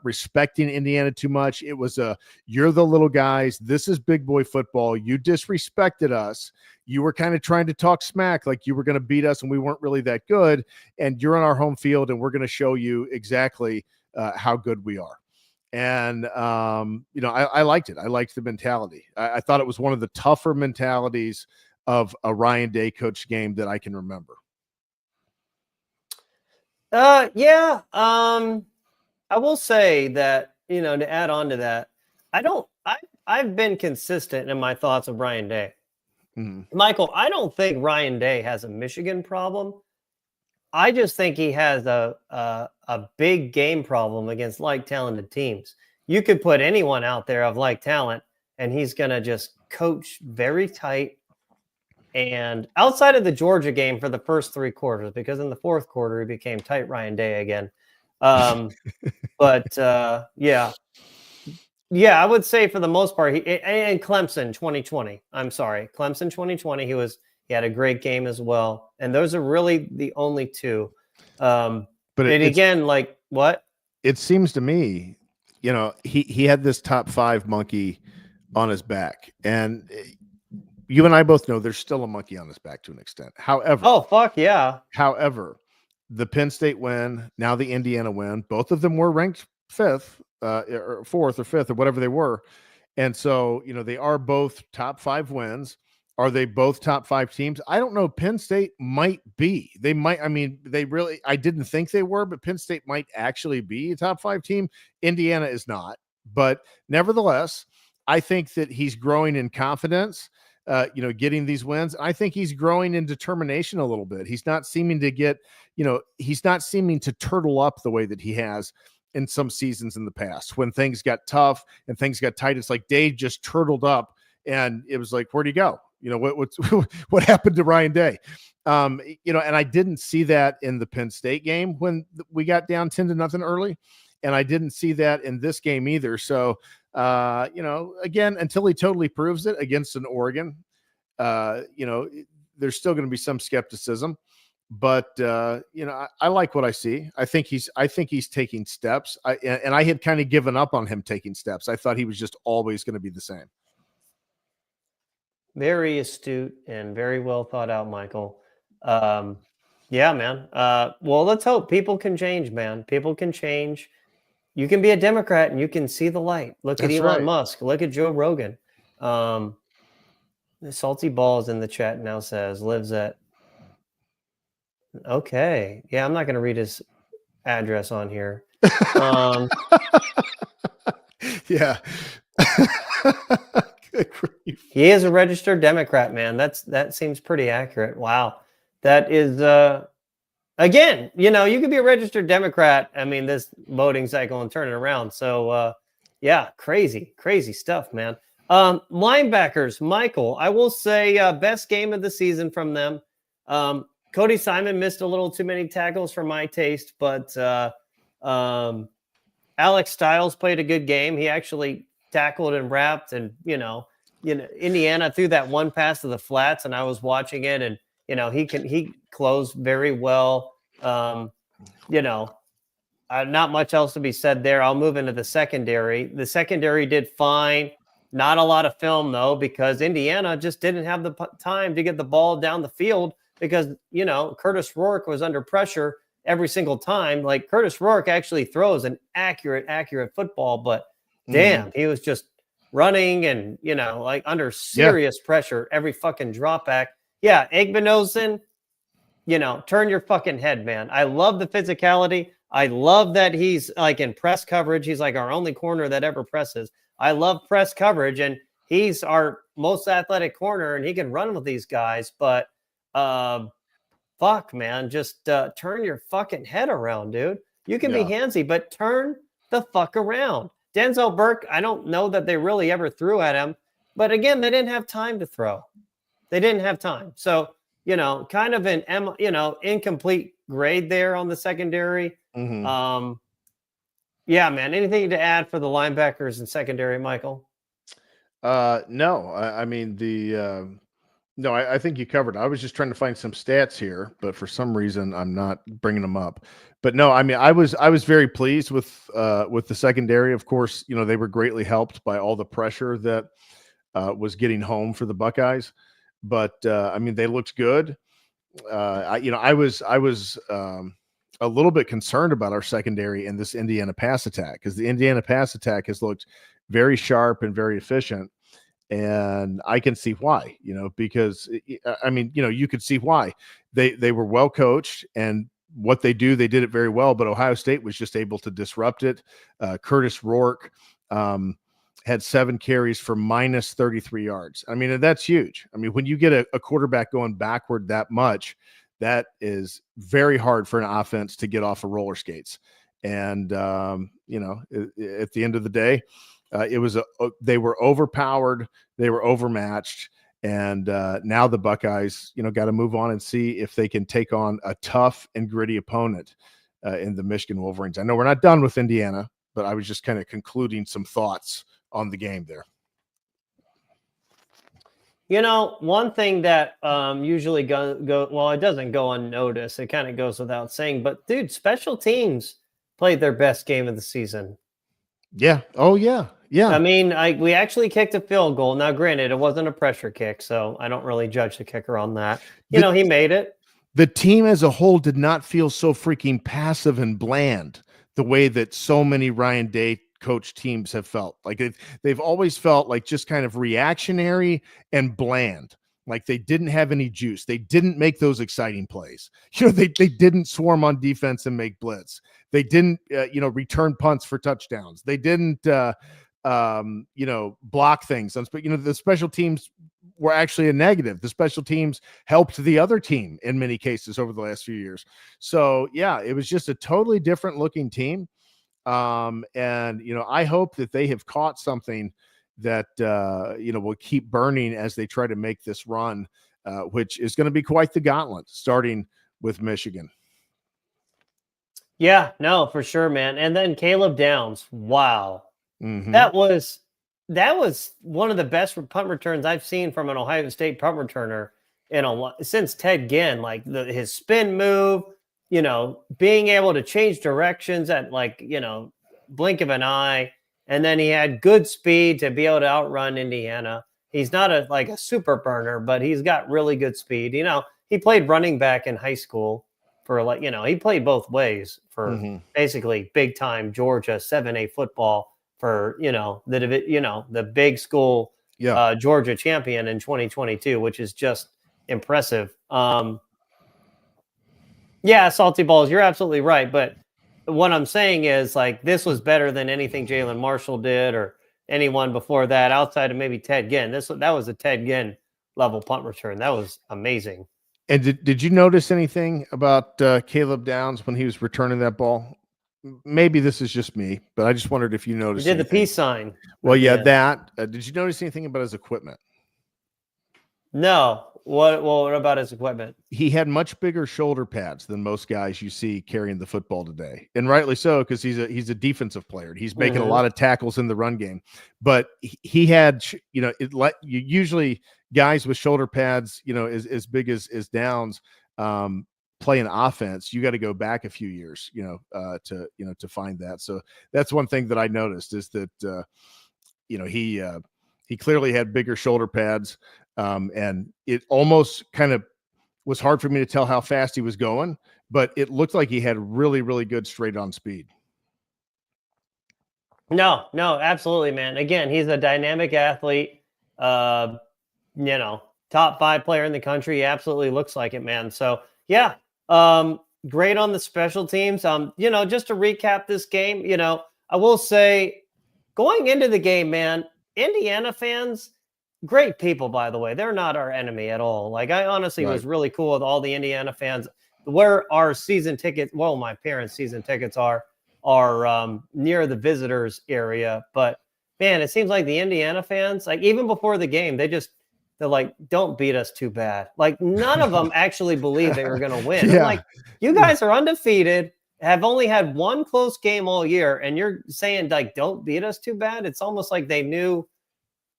respecting Indiana too much. It was you're the little guys. This is big boy football. You disrespected us. You were kind of trying to talk smack like you were going to beat us, and we weren't really that good. And you're on our home field, and we're going to show you exactly how good we are. And, I liked it. I liked the mentality. I thought it was one of the tougher mentalities of a Ryan Day coach game that I can remember. Yeah. I will say that, to add on to that, I've been consistent in my thoughts of Ryan Day. Mm-hmm. Michael, I don't think Ryan Day has a Michigan problem. I just think he has a big game problem against like talented teams. You could put anyone out there of like talent, and he's going to just coach very tight. And outside of the Georgia game for the first 3 quarters, because in the fourth quarter he became tight Ryan Day again. But yeah, I would say for the most part, and Clemson 2020. I'm sorry, Clemson 2020. He had a great game as well, and those are really the only two. But again, like what? It seems to me, he had this top 5 monkey on his back, and you and I both know there's still a monkey on his back to an extent. However, oh fuck yeah. However, the Penn State win, now the Indiana win, both of them were ranked 5th, or 4th or 5th or whatever they were. And so, they are both top 5 wins. Are they both top 5 teams? I don't know. Penn State might be. They might. I mean, I didn't think they were, but Penn State might actually be a top 5 team. Indiana is not. But nevertheless, I think that he's growing in confidence. Getting these wins. I think he's growing in determination a little bit. He's not seeming to he's not seeming to turtle up the way that he has in some seasons in the past when things got tough and things got tight. It's like Dave just turtled up and it was like, where'd he go? What happened to Ryan Day? And I didn't see that in the Penn State game when we got down 10-0 early. And I didn't see that in this game either. So, again, until he totally proves it against an Oregon, there's still going to be some skepticism, but I like what I see. I think he's taking steps. And I had kind of given up on him taking steps. I thought he was just always going to be the same. Very astute and very well thought out, Michael. Yeah, man. Well, let's hope people can change, man. People can change. You can be a Democrat and you can see the light. Look at Elon Musk. Look at Joe Rogan. The Salty Balls in the chat now says lives at. Okay. Yeah, I'm not going to read his address on here. Yeah. Good grief. He is a registered Democrat, man. That seems pretty accurate. Wow. That is again, you could be a registered Democrat. I mean, this voting cycle and turn it around. So, yeah, crazy stuff, man. Linebackers, Michael, I will say best game of the season from them. Cody Simon missed a little too many tackles for my taste, but Alex Stiles played a good game. He actually tackled and wrapped, and Indiana threw that one pass to the flats, and I was watching it, and he closed very well. Not much else to be said there. I'll move into the secondary. The secondary did fine. Not a lot of film, though, because Indiana just didn't have the time to get the ball down the field because, Curtis Rourke was under pressure every single time. Like, Curtis Rourke actually throws an accurate football, but damn, he was just running and, under serious pressure every fucking drop back. Yeah, Egbenosen, turn your fucking head, man. I love the physicality. I love that he's like in press coverage. He's like our only corner that ever presses. I love press coverage, and he's our most athletic corner, and he can run with these guys. But fuck, man, just turn your fucking head around, dude. You can be handsy, but turn the fuck around. Denzel Burke, I don't know that they really ever threw at him, but again, they didn't have time to throw. They didn't have time. So, kind of an incomplete grade there on the secondary. Mm-hmm. Yeah, man. Anything to add for the linebackers and secondary, Michael? No. I mean, no, I think you covered it. I was just trying to find some stats here, but for some reason I'm not bringing them up. But no, I mean, I was very pleased with the secondary. Of course, they were greatly helped by all the pressure that was getting home for the Buckeyes. But I mean, they looked good. I was a little bit concerned about our secondary in this Indiana pass attack because the Indiana pass attack has looked very sharp and very efficient. And I can see why, because I mean, you could see why they were well coached, and what they do, they did it very well, but Ohio State was just able to disrupt it. Curtis Rourke had 7 carries for minus 33 yards. I mean, that's huge. I mean, when you get a quarterback going backward that much, that is very hard for an offense to get off of roller skates. And, at the end of the day, they were overpowered, they were overmatched, and now the Buckeyes, got to move on and see if they can take on a tough and gritty opponent in the Michigan Wolverines. I know we're not done with Indiana, but I was just kind of concluding some thoughts on the game there. One thing that usually well, it doesn't go unnoticed. It kind of goes without saying, but dude, special teams played their best game of the season. Yeah. Oh, yeah. Yeah. I mean, we actually kicked a field goal. Now, granted, it wasn't a pressure kick, so I don't really judge the kicker on that. He made it. The team as a whole did not feel so freaking passive and bland the way that so many Ryan Day coach teams have felt. Like they've always felt like just kind of reactionary and bland. Like they didn't have any juice. They didn't make those exciting plays. They didn't swarm on defense and make blitz. They didn't, return punts for touchdowns. They didn't, block things. But, the special teams were actually a negative. The special teams helped the other team in many cases over the last few years. So, yeah, it was just a totally different looking team. I hope that they have caught something that, will keep burning as they try to make this run, which is going to be quite the gauntlet, starting with Michigan. Yeah, no, for sure, man. And then Caleb Downs. Wow. Mm-hmm. That was one of the best punt returns I've seen from an Ohio State punt returner since Ted Ginn. Like his spin move, being able to change directions at blink of an eye. And then he had good speed to be able to outrun Indiana. He's not a super burner, but he's got really good speed. He played running back in high school for he played both ways for basically big time Georgia 7A football for, the big school, Georgia champion in 2022, which is just impressive. Yeah, salty balls. You're absolutely right. But what I'm saying is this was better than anything Jalen Marshall did or anyone before that outside of maybe Ted Ginn. That was a Ted Ginn level punt return. That was amazing. And did you notice anything about Caleb Downs when he was returning that ball? Maybe this is just me, but I just wondered if you noticed. He did the peace sign. Well, yeah, that. Did you notice anything about his equipment? No. What about his equipment? He had much bigger shoulder pads than most guys you see carrying the football today, and rightly so, because he's a defensive player. He's making a lot of tackles in the run game, but he had, usually guys with shoulder pads, as big as Downs, play an offense. You got to go back a few years, to find that. So that's one thing that I noticed is that, he clearly had bigger shoulder pads. And it almost kind of was hard for me to tell how fast he was going, but it looked like he had really, really good straight on speed. No, absolutely, man. Again, he's a dynamic athlete, top 5 player in the country. He absolutely looks like it, man. So yeah, great on the special teams. Just to recap this game, I will say going into the game, man, Indiana fans, great people, by the way. They're not our enemy at all. I honestly was really cool with all the Indiana fans. Where our season tickets, my parents' season tickets are near the visitors area. But man, it seems like the Indiana fans, even before the game, they're like, don't beat us too bad. None of them actually believed they were going to win. Yeah. I'm you guys are undefeated, have only had one close game all year, and you're saying don't beat us too bad. It's almost like they knew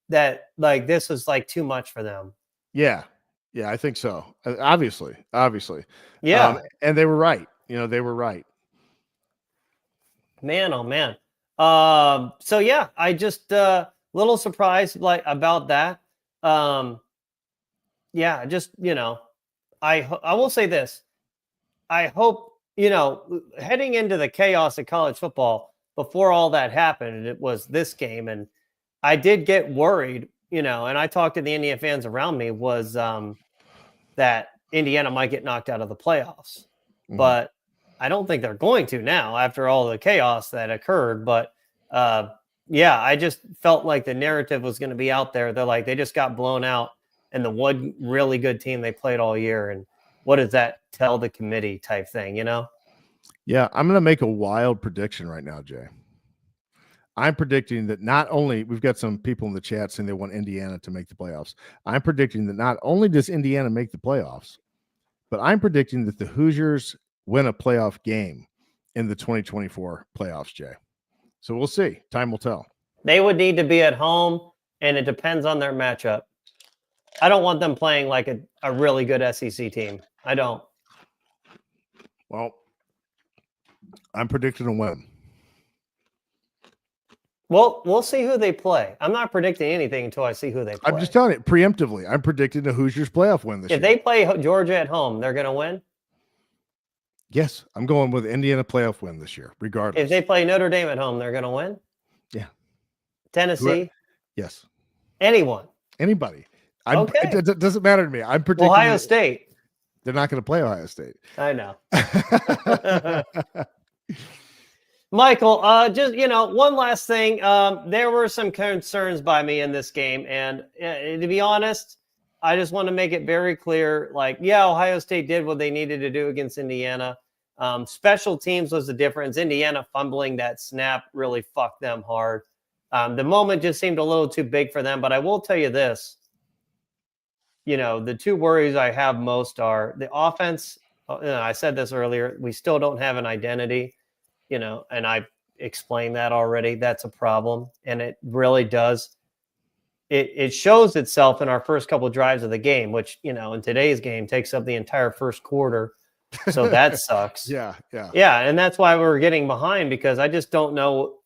that this was too much for them. Yeah, I think so. Obviously. Yeah. And they were right. They were right. Man, oh man. So yeah, I just little surprised about that. Yeah, just I will say this. I hope heading into the chaos of college football before all that happened, it was this game, and I did get worried and I talked to the Indiana fans around me, was that Indiana might get knocked out of the playoffs. But I don't think they're going to now after all the chaos that occurred. But I just felt like the narrative was going to be out there. They're like, they just got blown out and the one really good team they played all year. And what does that tell the committee type thing, Yeah, I'm going to make a wild prediction right now, Jay. I'm predicting that not only we've got some people in the chat saying they want Indiana to make the playoffs. I'm predicting that not only does Indiana make the playoffs, but I'm predicting that the Hoosiers win a playoff game in the 2024 playoffs, Jay. So we'll see. Time will tell. They would need to be at home, and it depends on their matchup. I don't want them playing like a really good SEC team. I don't. Well, I'm predicting a win. Well, we'll see who they play. I'm not predicting anything until I see who they play. I'm just telling you, preemptively, I'm predicting the Hoosiers playoff win this year. If they play Georgia at home, they're going to win? Yes, I'm going with Indiana playoff win this year, regardless. If they play Notre Dame at home, they're going to win? Yeah. Tennessee? Yes. Anyone? Anybody. Okay. It doesn't matter to me. I'm predicting Ohio State. They're not going to play Ohio State. I know. Michael, just, one last thing. There were some concerns by me in this game. And to be honest, I just want to make it very clear, Ohio State did what they needed to do against Indiana. Special teams was the difference. Indiana fumbling that snap really fucked them hard. The moment just seemed a little too big for them. But I will tell you this. The two worries I have most are the offense. I said this earlier. We still don't have an identity. And I explained that already. That's a problem. And it really does. It shows itself in our first couple of drives of the game, which, in today's game takes up the entire first quarter. So that sucks. Yeah. And that's why we're getting behind, because I just don't know.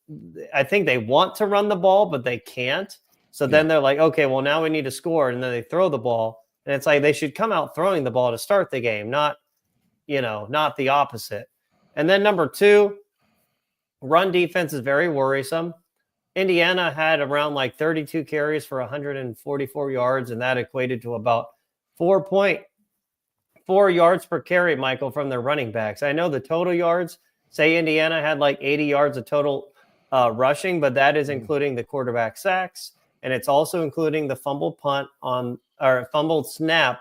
I think they want to run the ball, but they can't. So then they're like, okay, well, now we need to score. And then they throw the ball. And it's like they should come out throwing the ball to start the game, not the opposite. And then number two, run defense is very worrisome. Indiana had around 32 carries for 144 yards, and that equated to about 4.4 yards per carry, Michael, from their running backs. I know the total yards, say Indiana had 80 yards of total rushing, but that is including the quarterback sacks, and it's also including the fumbled snap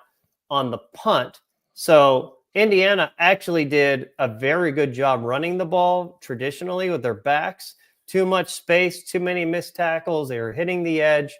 on the punt. So Indiana actually did a very good job running the ball traditionally with their backs. Too much space, too many missed tackles. They were hitting the edge.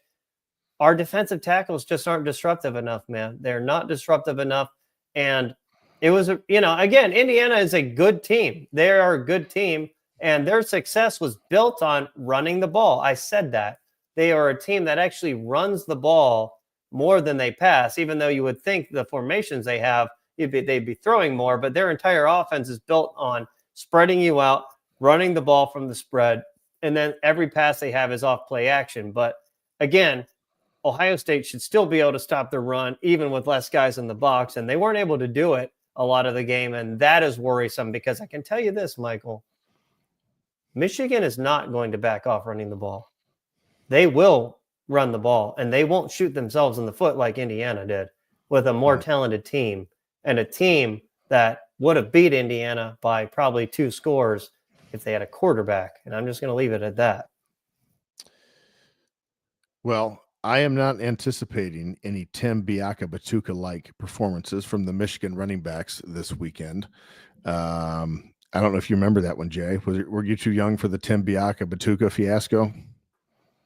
Our defensive tackles just aren't disruptive enough, man. They're not disruptive enough. And it was, again, Indiana is a good team. They are a good team, and their success was built on running the ball. I said that. They are a team that actually runs the ball more than they pass, even though you would think the formations they have, they'd be throwing more, but their entire offense is built on spreading you out, running the ball from the spread, and then every pass they have is off play action. But again, Ohio State should still be able to stop the run, even with less guys in the box, and they weren't able to do it a lot of the game, and that is worrisome, because I can tell you this, Michael, Michigan is not going to back off running the ball. They will run the ball, and they won't shoot themselves in the foot like Indiana did with a more talented team, and a team that would have beat Indiana by probably 2 scores if they had a quarterback. And I'm just going to leave it at that. Well, I am not anticipating any Tim Biaka-Batuka-like performances from the Michigan running backs this weekend. I don't know if you remember that one, Jay. Were you too young for the Tim Biaka-Batuka fiasco?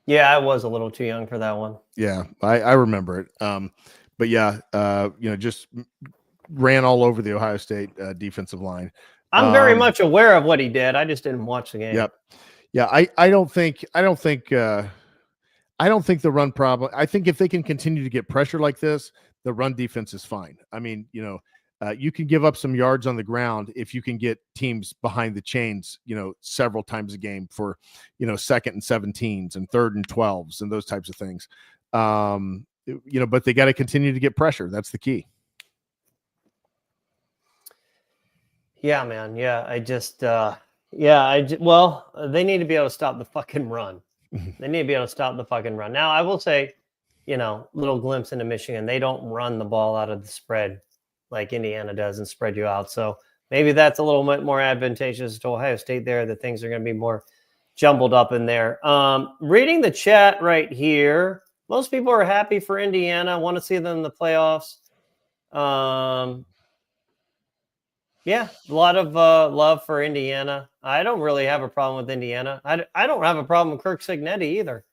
Yeah, I was a little too young for that one. Yeah, I remember it. But yeah, just ran all over the Ohio State defensive line. I'm very much aware of what he did. I just didn't watch the game. Yep. Yeah, I don't think the run problem. I think if they can continue to get pressure like this, the run defense is fine. I mean, you can give up some yards on the ground if you can get teams behind the chains, several times a game for, 2nd and 17s and 3rd and 12s and those types of things. But they got to continue to get pressure. That's the key. Yeah, man. Yeah, they need to be able to stop the fucking run. They need to be able to stop the fucking run. Now, I will say, little glimpse into Michigan. They don't run the ball out of the spread like Indiana does and spread you out. So maybe that's a little bit more advantageous to Ohio State there, that things are going to be more jumbled up in there. Reading the chat right here, most people are happy for Indiana, want to see them in the playoffs. Yeah, a lot of love for Indiana. I don't really have a problem with Indiana. I don't have a problem with Kirk Cignetti either.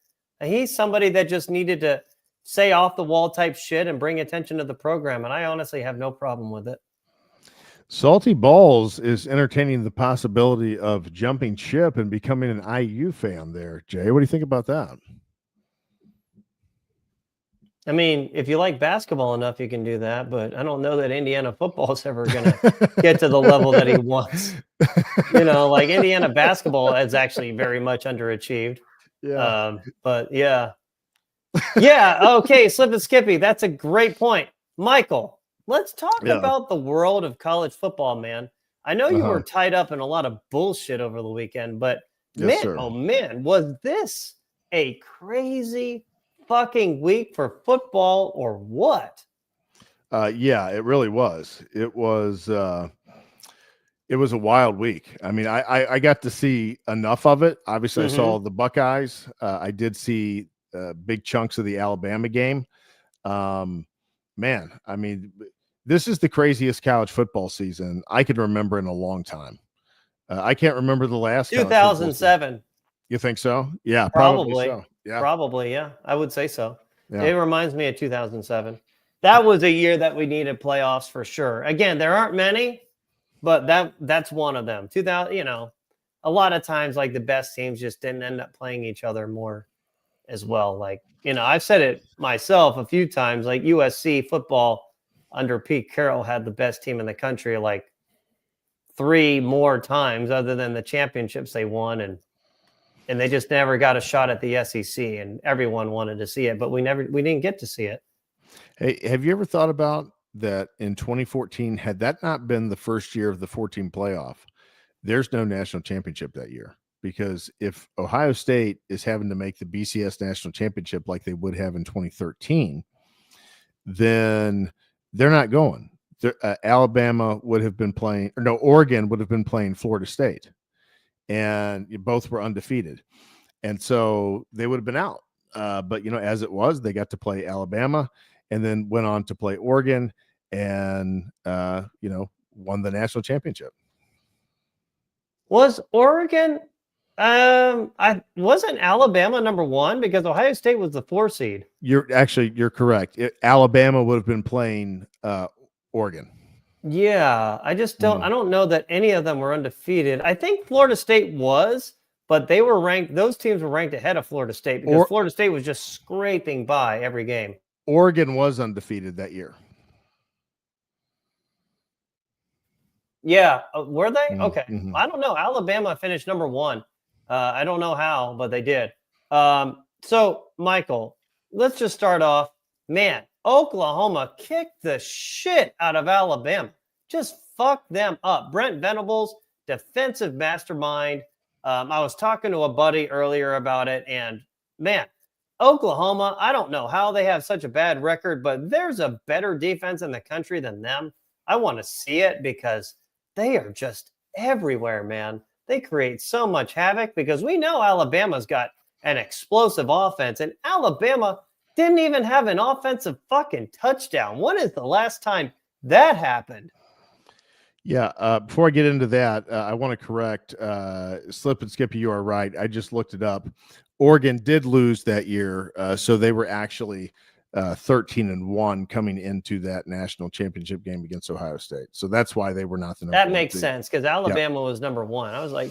He's somebody that just needed to say off the wall type shit and bring attention to the program. And I honestly have no problem with it. Salty Balls is entertaining the possibility of jumping ship and becoming an IU fan there. Jay, what do you think about that? I mean, if you like basketball enough, you can do that, but I don't know that Indiana football is ever going to get to the level that he wants. Like Indiana basketball is actually very much underachieved. Yeah. But yeah. Yeah. Okay. Slip and Skippy. That's a great point. Michael, let's talk about the world of college football, man. I know you were tied up in a lot of bullshit over the weekend, but man, was this a crazy fucking week for football or what? Yeah, it really was. It was a wild week. I mean, I got to see enough of it. Obviously, I saw the Buckeyes. I did see big chunks of the Alabama game. Man, I mean, this is the craziest college football season I could remember in a long time. I can't remember the last 2007. You think so? Yeah, probably so. Yeah, probably. Yeah, I would say so. Yeah. It reminds me of 2007. That was a year that we needed playoffs for sure. Again, there aren't many, but that's one of them. 2000. A lot of times, like the best teams just didn't end up playing each other more as well. Like, I've said it myself a few times, like USC football under Pete Carroll had the best team in the country like 3 more times other than the championships they won. And they just never got a shot at the SEC, and everyone wanted to see it, but we didn't get to see it. Hey, have you ever thought about that in 2014, had that not been the first year of the 14 playoff, there's no national championship that year? Because if Ohio State is having to make the BCS national championship like they would have in 2013, then they're not going. Alabama would have been playing, or no, Oregon would have been playing Florida State, and both were undefeated. And so they would have been out. But, as it was, they got to play Alabama and then went on to play Oregon and, won the national championship. Was Oregon I wasn't Alabama number 1 because Ohio State was the 4 seed. You're correct. Alabama would have been playing Oregon. Yeah, I just don't. I don't know that any of them were undefeated. I think Florida State was, but they were ranked. Those teams were ranked ahead of Florida State because Florida State was just scraping by every game. Oregon was undefeated that year. Yeah, were they? Okay, I don't know. Alabama finished number 1. I don't know how, but they did. So, Michael, let's just start off. Man, Oklahoma kicked the shit out of Alabama. Just fucked them up. Brent Venables, defensive mastermind. I was talking to a buddy earlier about it, and man, Oklahoma, I don't know how they have such a bad record, but there's a better defense in the country than them. I want to see it because they are just everywhere, man. They create so much havoc because we know Alabama's got an explosive offense, and Alabama didn't even have an offensive fucking touchdown. When is the last time that happened? Yeah, before I get into that, I want to correct Slip and Skippy. You are right. I just looked it up. Oregon did lose that year, so they were actually 13-1 coming into that national championship game against Ohio State. So that's why they were not the number 1 That makes seed. sense because Alabama was number 1. I was like,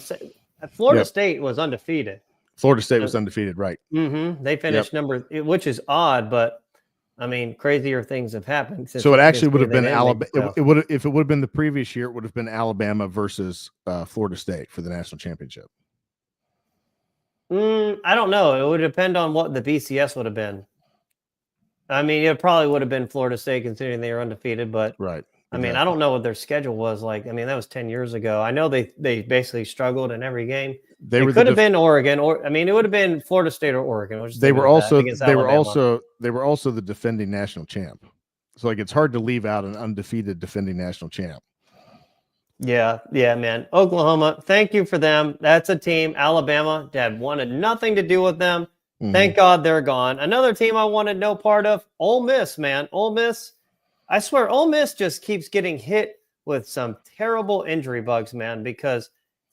Florida State was undefeated. Florida State was undefeated, right? They finished which is odd, but I mean, crazier things have happened. So it actually would have been Alabama. It would, if it would have been the previous year, it would have been Alabama versus Florida State for the national championship. I don't know. It would depend on what the BCS would have been. I mean, it probably would have been Florida State considering they were undefeated, but right. I mean, I don't know what their schedule was like. I mean, that was 10 years ago. I know they basically struggled in every game. It could have been Oregon, or I mean, it would have been Florida State or Oregon. We'll they were also Alabama. they were also the defending national champ. So like it's hard to leave out an undefeated defending national champ. Yeah, man. Oklahoma, thank you for them. That's a team. Alabama, Dad wanted nothing to do with them. Thank God they're gone. Another team I wanted no part of, Ole Miss, man. Ole Miss, I swear, Ole Miss just keeps getting hit with some terrible injury bugs, man, because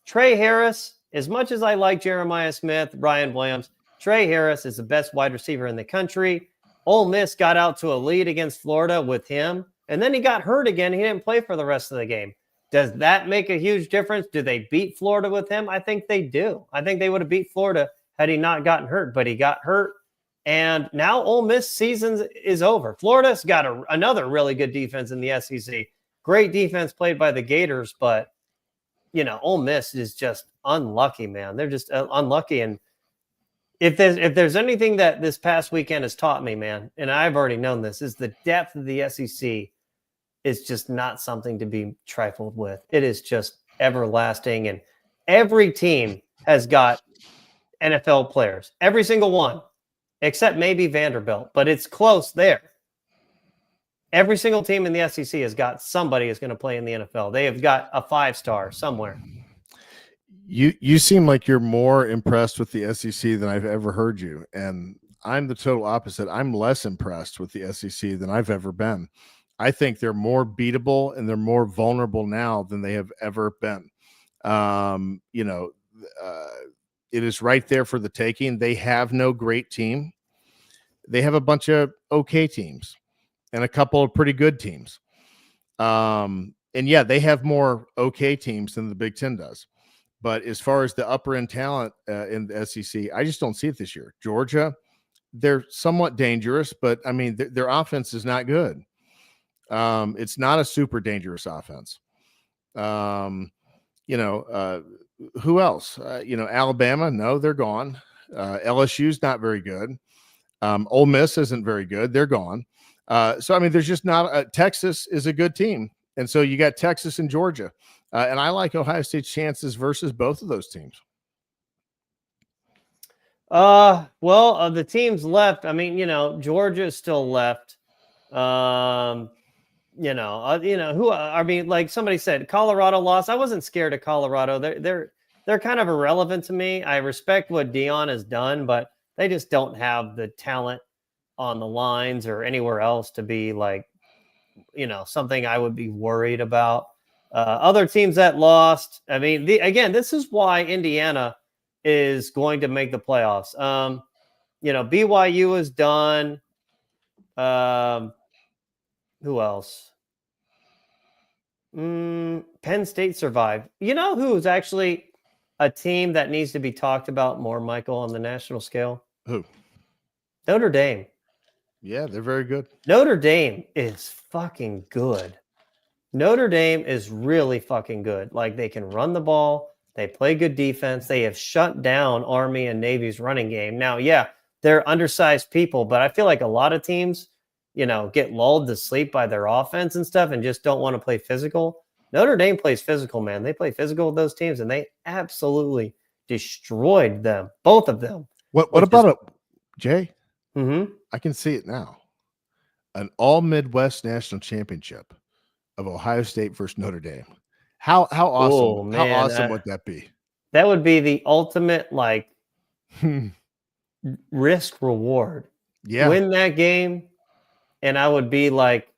Trey Harris, as much as I like Jeremiah Smith, Ryan Williams, Trey Harris is the best wide receiver in the country. Ole Miss got out to a lead against Florida with him, and then he got hurt again. He didn't play for the rest of the game. Does that make a huge difference? Do they beat Florida with him? I think they do. I think they would have beat Florida had he not gotten hurt, but he got hurt. And now Ole Miss season is over. Florida's got another really good defense in the SEC. Great defense played by the Gators, but, Ole Miss is just unlucky, man. They're just unlucky. And if there's anything that this past weekend has taught me, man, and I've already known this, is the depth of the SEC is just not something to be trifled with. It is just everlasting. And every team has got NFL players, every single one, except maybe Vanderbilt, but it's close there. Every single team in the SEC has got somebody who's going to play in the NFL. They have got a 5-star somewhere. You seem like you're more impressed with the SEC than I've ever heard you. And I'm the total opposite. I'm less impressed with the SEC than I've ever been. I think they're more beatable and they're more vulnerable now than they have ever been. It is right there for the taking. They have no great team. They have a bunch of okay teams and a couple of pretty good teams. And yeah, they have more okay teams than the Big Ten does. But as far as the upper end talent in the SEC, I just don't see it this year. Georgia, they're somewhat dangerous, but I mean, their offense is not good. It's not a super dangerous offense. Who else? Alabama, no, they're gone. LSU's not very good. Ole Miss isn't very good. They're gone. So, I mean, there's just not Texas is a good team. And so you got Texas and Georgia. And I like Ohio State's chances versus both of those teams. The teams left. I mean, Georgia is still left. Who? I mean, like somebody said, Colorado lost. I wasn't scared of Colorado. They're kind of irrelevant to me. I respect what Dion has done, but they just don't have the talent on the lines or anywhere else to be like, something I would be worried about. Other teams that lost. I mean, this is why Indiana is going to make the playoffs. BYU is done. Who else? Penn State survived. You know who's actually a team that needs to be talked about more, Michael, on the national scale? Who? Notre Dame. Yeah, they're very good. Notre Dame is fucking good. Notre Dame is really fucking good. Like, they can run the ball. They play good defense. They have shut down Army and Navy's running game. Now, yeah, they're undersized people, but I feel like a lot of teams, get lulled to sleep by their offense and stuff and just don't want to play physical. Notre Dame plays physical, man. They play physical with those teams, and they absolutely destroyed them, both of them. What about Jay? Mm-hmm. I can see it now. An all-Midwest national championship of Ohio State versus Notre Dame. How awesome! Man, how awesome would that be? That would be the ultimate risk reward. Yeah, win that game, and I would be like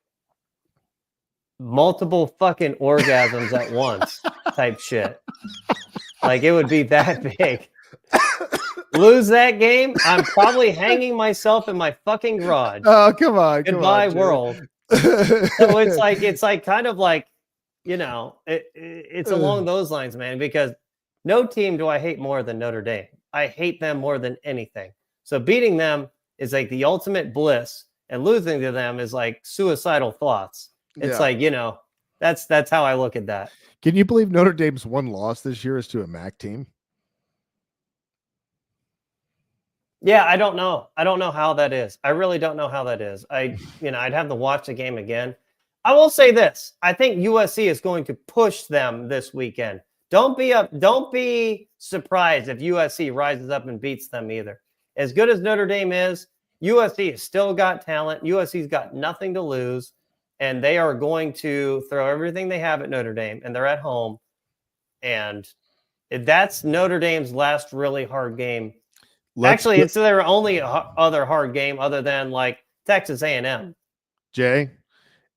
multiple fucking orgasms at once type shit. Like, it would be that big. Lose that game, I'm probably hanging myself in my fucking garage. Oh, come on. Goodbye, world. So it's kind of like, it's along those lines, man, because no team do I hate more than Notre Dame. I hate them more than anything. So beating them is like the ultimate bliss, and losing to them is like suicidal thoughts. It's that's how I look at that. Can you believe Notre Dame's one loss this year is to a MAC team? Yeah, I don't know. I don't know how that is. I really don't know how that is. I'd have to watch the game again. I will say this. I think USC is going to push them this weekend. Don't be surprised if USC rises up and beats them either. As good as Notre Dame is, USC has still got talent. USC's got nothing to lose, and they are going to throw everything they have at Notre Dame, and they're at home. And that's Notre Dame's last really hard game. It's their only other hard game other than like Texas A&M. Jay,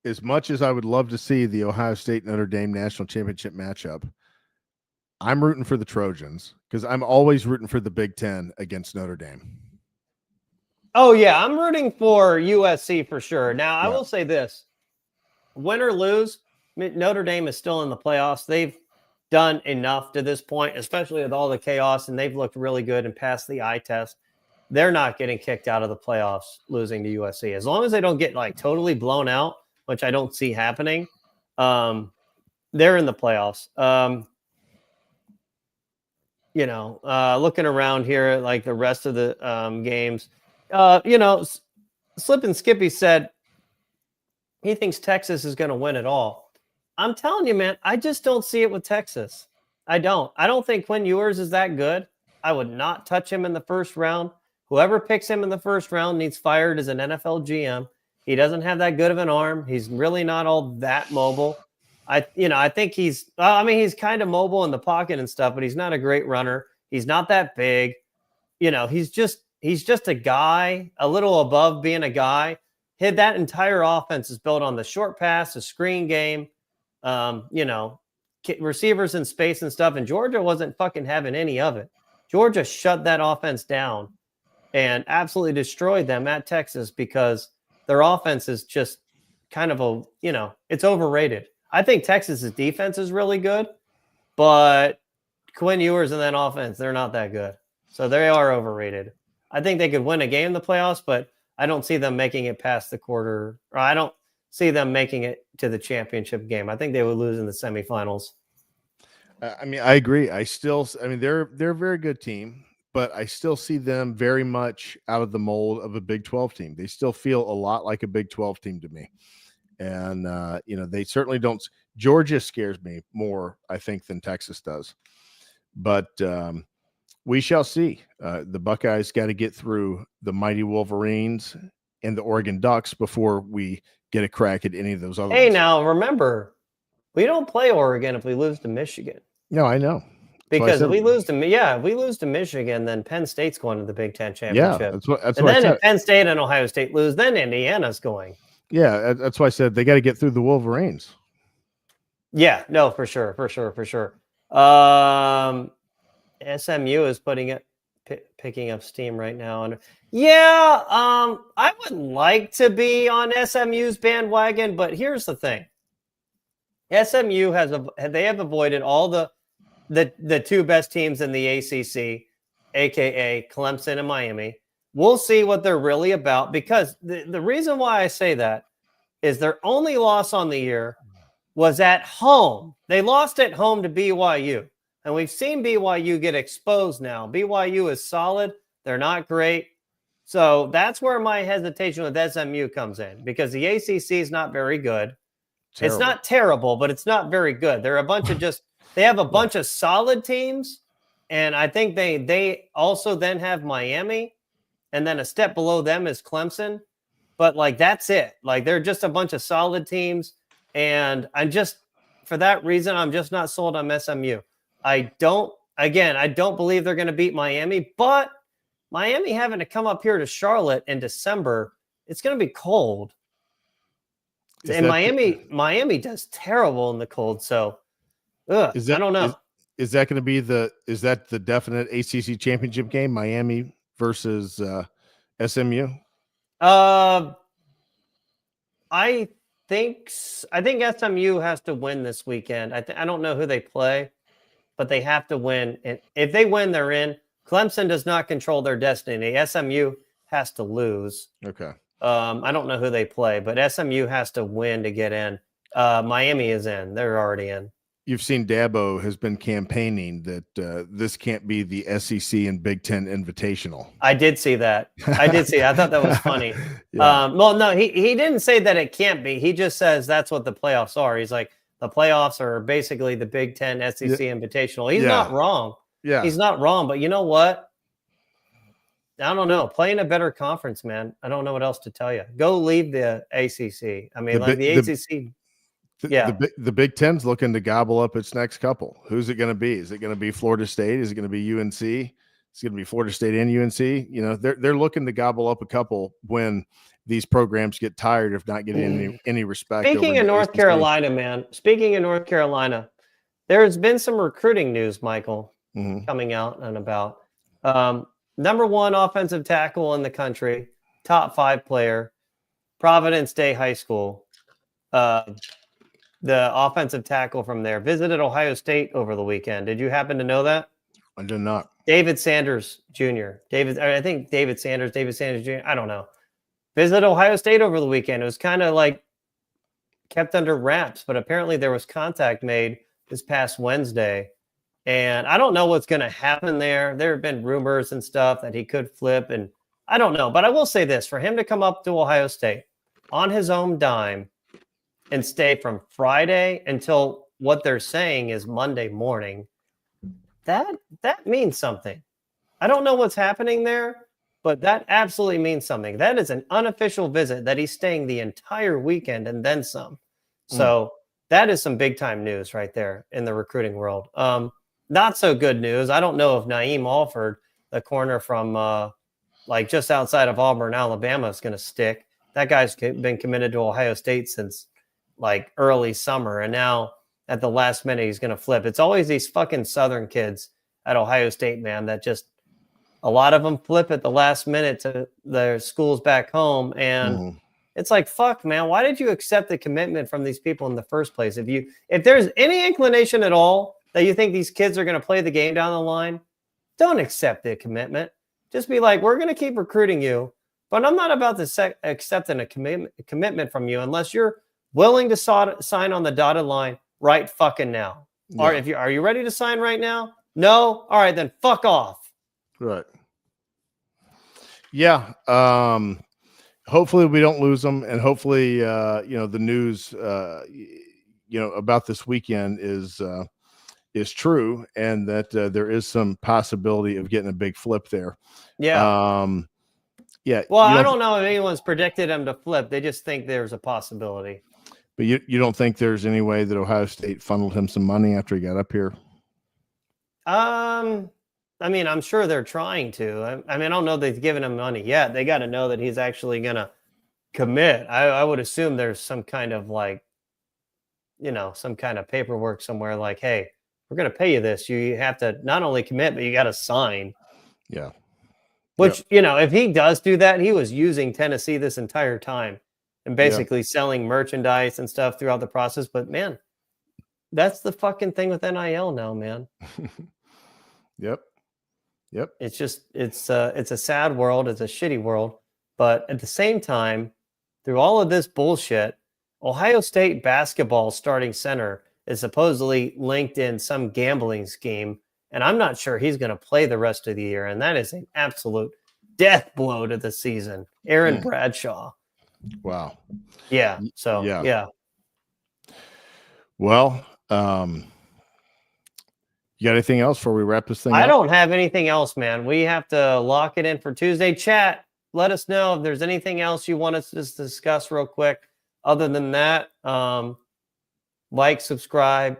as much as I would love to see the Ohio State Notre Dame national championship matchup, I'm rooting for the Trojans because I'm always rooting for the Big Ten against Notre Dame. Oh, yeah. I'm rooting for USC for sure. Now, I will say this. Win or lose, Notre Dame is still in the playoffs. They've done enough to this point, especially with all the chaos, and they've looked really good and passed the eye test. They're not getting kicked out of the playoffs losing to USC. As long as they don't get like totally blown out, which I don't see happening, they're in the playoffs. Looking around here, like the rest of the games, Slip and Skippy said he thinks Texas is going to win it all. I'm telling you, man, I just don't see it with Texas. I don't think Quinn Ewers is that good. I would not touch him in the first round. Whoever picks him in the first round needs fired as an NFL GM. He doesn't have that good of an arm. He's really not all that mobile. I think he's kind of mobile in the pocket and stuff, but he's not a great runner. He's not that big. He's just a guy, a little above being a guy. That entire offense is built on the short pass, the screen game, receivers in space and stuff. And Georgia wasn't fucking having any of it. Georgia shut that offense down and absolutely destroyed them at Texas because their offense is just kind of it's overrated. I think Texas's defense is really good, but Quinn Ewers and that offense, they're not that good. So they are overrated. I think they could win a game in the playoffs, but I don't see them making it past the quarter. Or I don't see them making it to the championship game. I think they would lose in the semifinals. I agree. They're a very good team, but I still see them very much out of the mold of a Big 12 team. They still feel a lot like a Big 12 team to me. And, they certainly don't. Georgia scares me more, I think, than Texas does. But we shall see. The Buckeyes got to get through the mighty Wolverines and the Oregon Ducks before we get a crack at any of those other ones. Now, remember, we don't play Oregon if we lose to Michigan. No, I know. Because if we lose to Michigan, then Penn State's going to the Big Ten championship. Yeah, that's what and then if Penn State and Ohio State lose, then Indiana's going. Yeah, that's why I said they got to get through the Wolverines. Yeah, no, for sure. SMU is picking up steam right now, and I would like to be on SMU's bandwagon, but here's the thing: SMU have avoided all the two best teams in the ACC, aka Clemson and Miami. We'll see what they're really about, because the reason why I say that is their only loss on the year was at home. They lost at home to BYU, and we've seen BYU get exposed now. BYU is solid. They're not great. So that's where my hesitation with SMU comes in, because the ACC is not very good. Terrible. It's not terrible, but it's not very good. They're a bunch of they have a bunch of solid teams, and I think they also then have Miami. And then a step below them is Clemson. But, that's it. They're just a bunch of solid teams. And for that reason, I'm just not sold on SMU. I don't believe they're going to beat Miami. But Miami having to come up here to Charlotte in December, it's going to be cold. And Miami does terrible in the cold. So, I don't know. Is that going to be the definite ACC championship game, Miami versus SMU? I think SMU has to win this weekend. I don't know who they play, but they have to win. And if they win, they're in. Clemson does not control their destiny. SMU has to lose. Okay. I don't know who they play, but SMU has to win to get in. Miami is in. They're already in. you've seen Dabo has been campaigning that this can't be the SEC and Big Ten Invitational. I did see that. I thought that was funny. Yeah. Well, no, he didn't say that it can't be. He just says that's what the playoffs are. He's like, the playoffs are basically the Big Ten SEC Invitational. He's not wrong. Yeah. He's not wrong. But you know what? I don't know. Play in a better conference, man. I don't know what else to tell you. Go leave the ACC. I mean, the ACC. The Big Ten's looking to gobble up its next couple. Who's it going to be? Is it going to be Florida State? Is it going to be UNC? It's going to be Florida State and UNC. You know, they're looking to gobble up a couple when these programs get tired of not getting any respect. Speaking of North Carolina, man. Speaking of North Carolina, there's been some recruiting news, Michael, coming out and about. Number one offensive tackle in the country, top 5 player, Providence Day High School. The offensive tackle from there visited Ohio State over the weekend. Did you happen to know that? I did not. David Sanders Jr. David Sanders Jr. I don't know. Visited Ohio State over the weekend. It was kind of like kept under wraps, but apparently there was contact made this past Wednesday. And I don't know what's going to happen there. There have been rumors and stuff that he could flip, and I don't know. But I will say this, for him to come up to Ohio State on his own dime and stay from Friday until what they're saying is Monday morning, that means something. I don't know what's happening there, but that absolutely means something. That is an unofficial visit that he's staying the entire weekend and then some. So that is some big-time news right there in the recruiting world. Not so good news. I don't know if Naeem Alford, the corner from like just outside of Auburn, Alabama, is going to stick. That guy's been committed to Ohio State since like early summer, and now at the last minute he's going to flip. It's always these fucking Southern kids at Ohio State, man, that just a lot of them flip at the last minute to their schools back home, and it's like, fuck, man, why did you accept the commitment from these people in the first place? If there's any inclination at all that you think these kids are going to play the game down the line, don't accept the commitment. Just be like, we're going to keep recruiting you, but I'm not about to accept a commitment from you unless you're willing to sign on the dotted line right fucking now. Yeah. Or are you ready to sign right now? No? All right, then fuck off. Right. Yeah. Hopefully we don't lose them, and hopefully the news about this weekend is true, and that there is some possibility of getting a big flip there. Yeah. Yeah. Well, I don't know if anyone's predicted him to flip. They just think there's a possibility. But you don't think there's any way that Ohio State funneled him some money after he got up here? I mean, I'm sure they're trying to. I don't know they've given him money yet. They got to know that he's actually going to commit. I would assume there's some kind of some kind of paperwork somewhere like, hey, we're going to pay you this. You have to not only commit, but you got to sign. Yeah. Which, if he does do that, he was using Tennessee this entire time and basically selling merchandise and stuff throughout the process. But, man, that's the fucking thing with NIL now, man. Yep. It's just, it's a sad world. It's a shitty world. But at the same time, through all of this bullshit, Ohio State basketball starting center is supposedly linked in some gambling scheme. And I'm not sure he's going to play the rest of the year. And that is an absolute death blow to the season. Aaron Bradshaw. Wow. Yeah. So, yeah. Well, you got anything else before we wrap this thing up? I don't have anything else, man. We have to lock it in for Tuesday. Chat, let us know if there's anything else you want us to discuss real quick. Other than that, like, subscribe,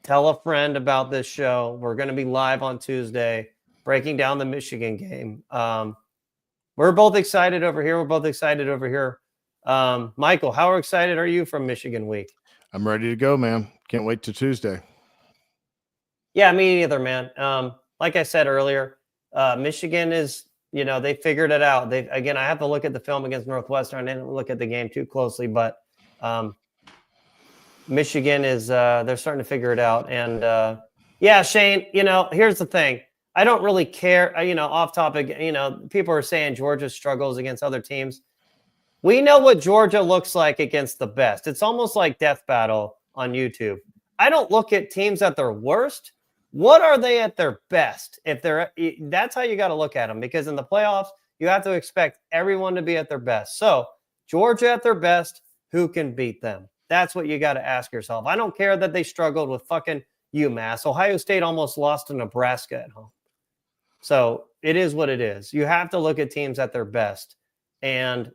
tell a friend about this show. We're going to be live on Tuesday, breaking down the Michigan game. We're both excited over here. Michael, how excited are you from Michigan week? I'm ready to go, man. Can't wait till Tuesday. Yeah, me neither, man. Like I said earlier, Michigan is, they figured it out. I have to look at the film against Northwestern. I didn't look at the game too closely, but Michigan is, they're starting to figure it out. And Shane, here's the thing. I don't really care, off topic, people are saying Georgia struggles against other teams. We know what Georgia looks like against the best. It's almost like Death Battle on YouTube. I don't look at teams at their worst. What are they at their best? That's how you got to look at them, because in the playoffs, you have to expect everyone to be at their best. So Georgia at their best, who can beat them? That's what you got to ask yourself. I don't care that they struggled with fucking UMass. Ohio State almost lost to Nebraska at home. So it is what it is. You have to look at teams at their best. And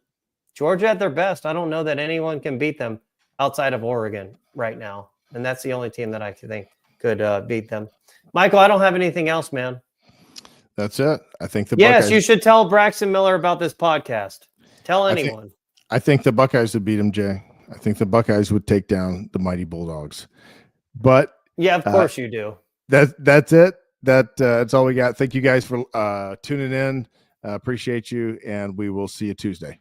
Georgia at their best, I don't know that anyone can beat them outside of Oregon right now. And that's the only team that I think could beat them. Michael, I don't have anything else, man. That's it. I think the Yes, Buckeyes, you should tell Braxton Miller about this podcast. Tell anyone. I think the Buckeyes would beat him, Jay. I think the Buckeyes would take down the mighty Bulldogs. But yeah, of course you do. That's it. That's all we got. Thank you guys for tuning in. Appreciate you, and we will see you Tuesday.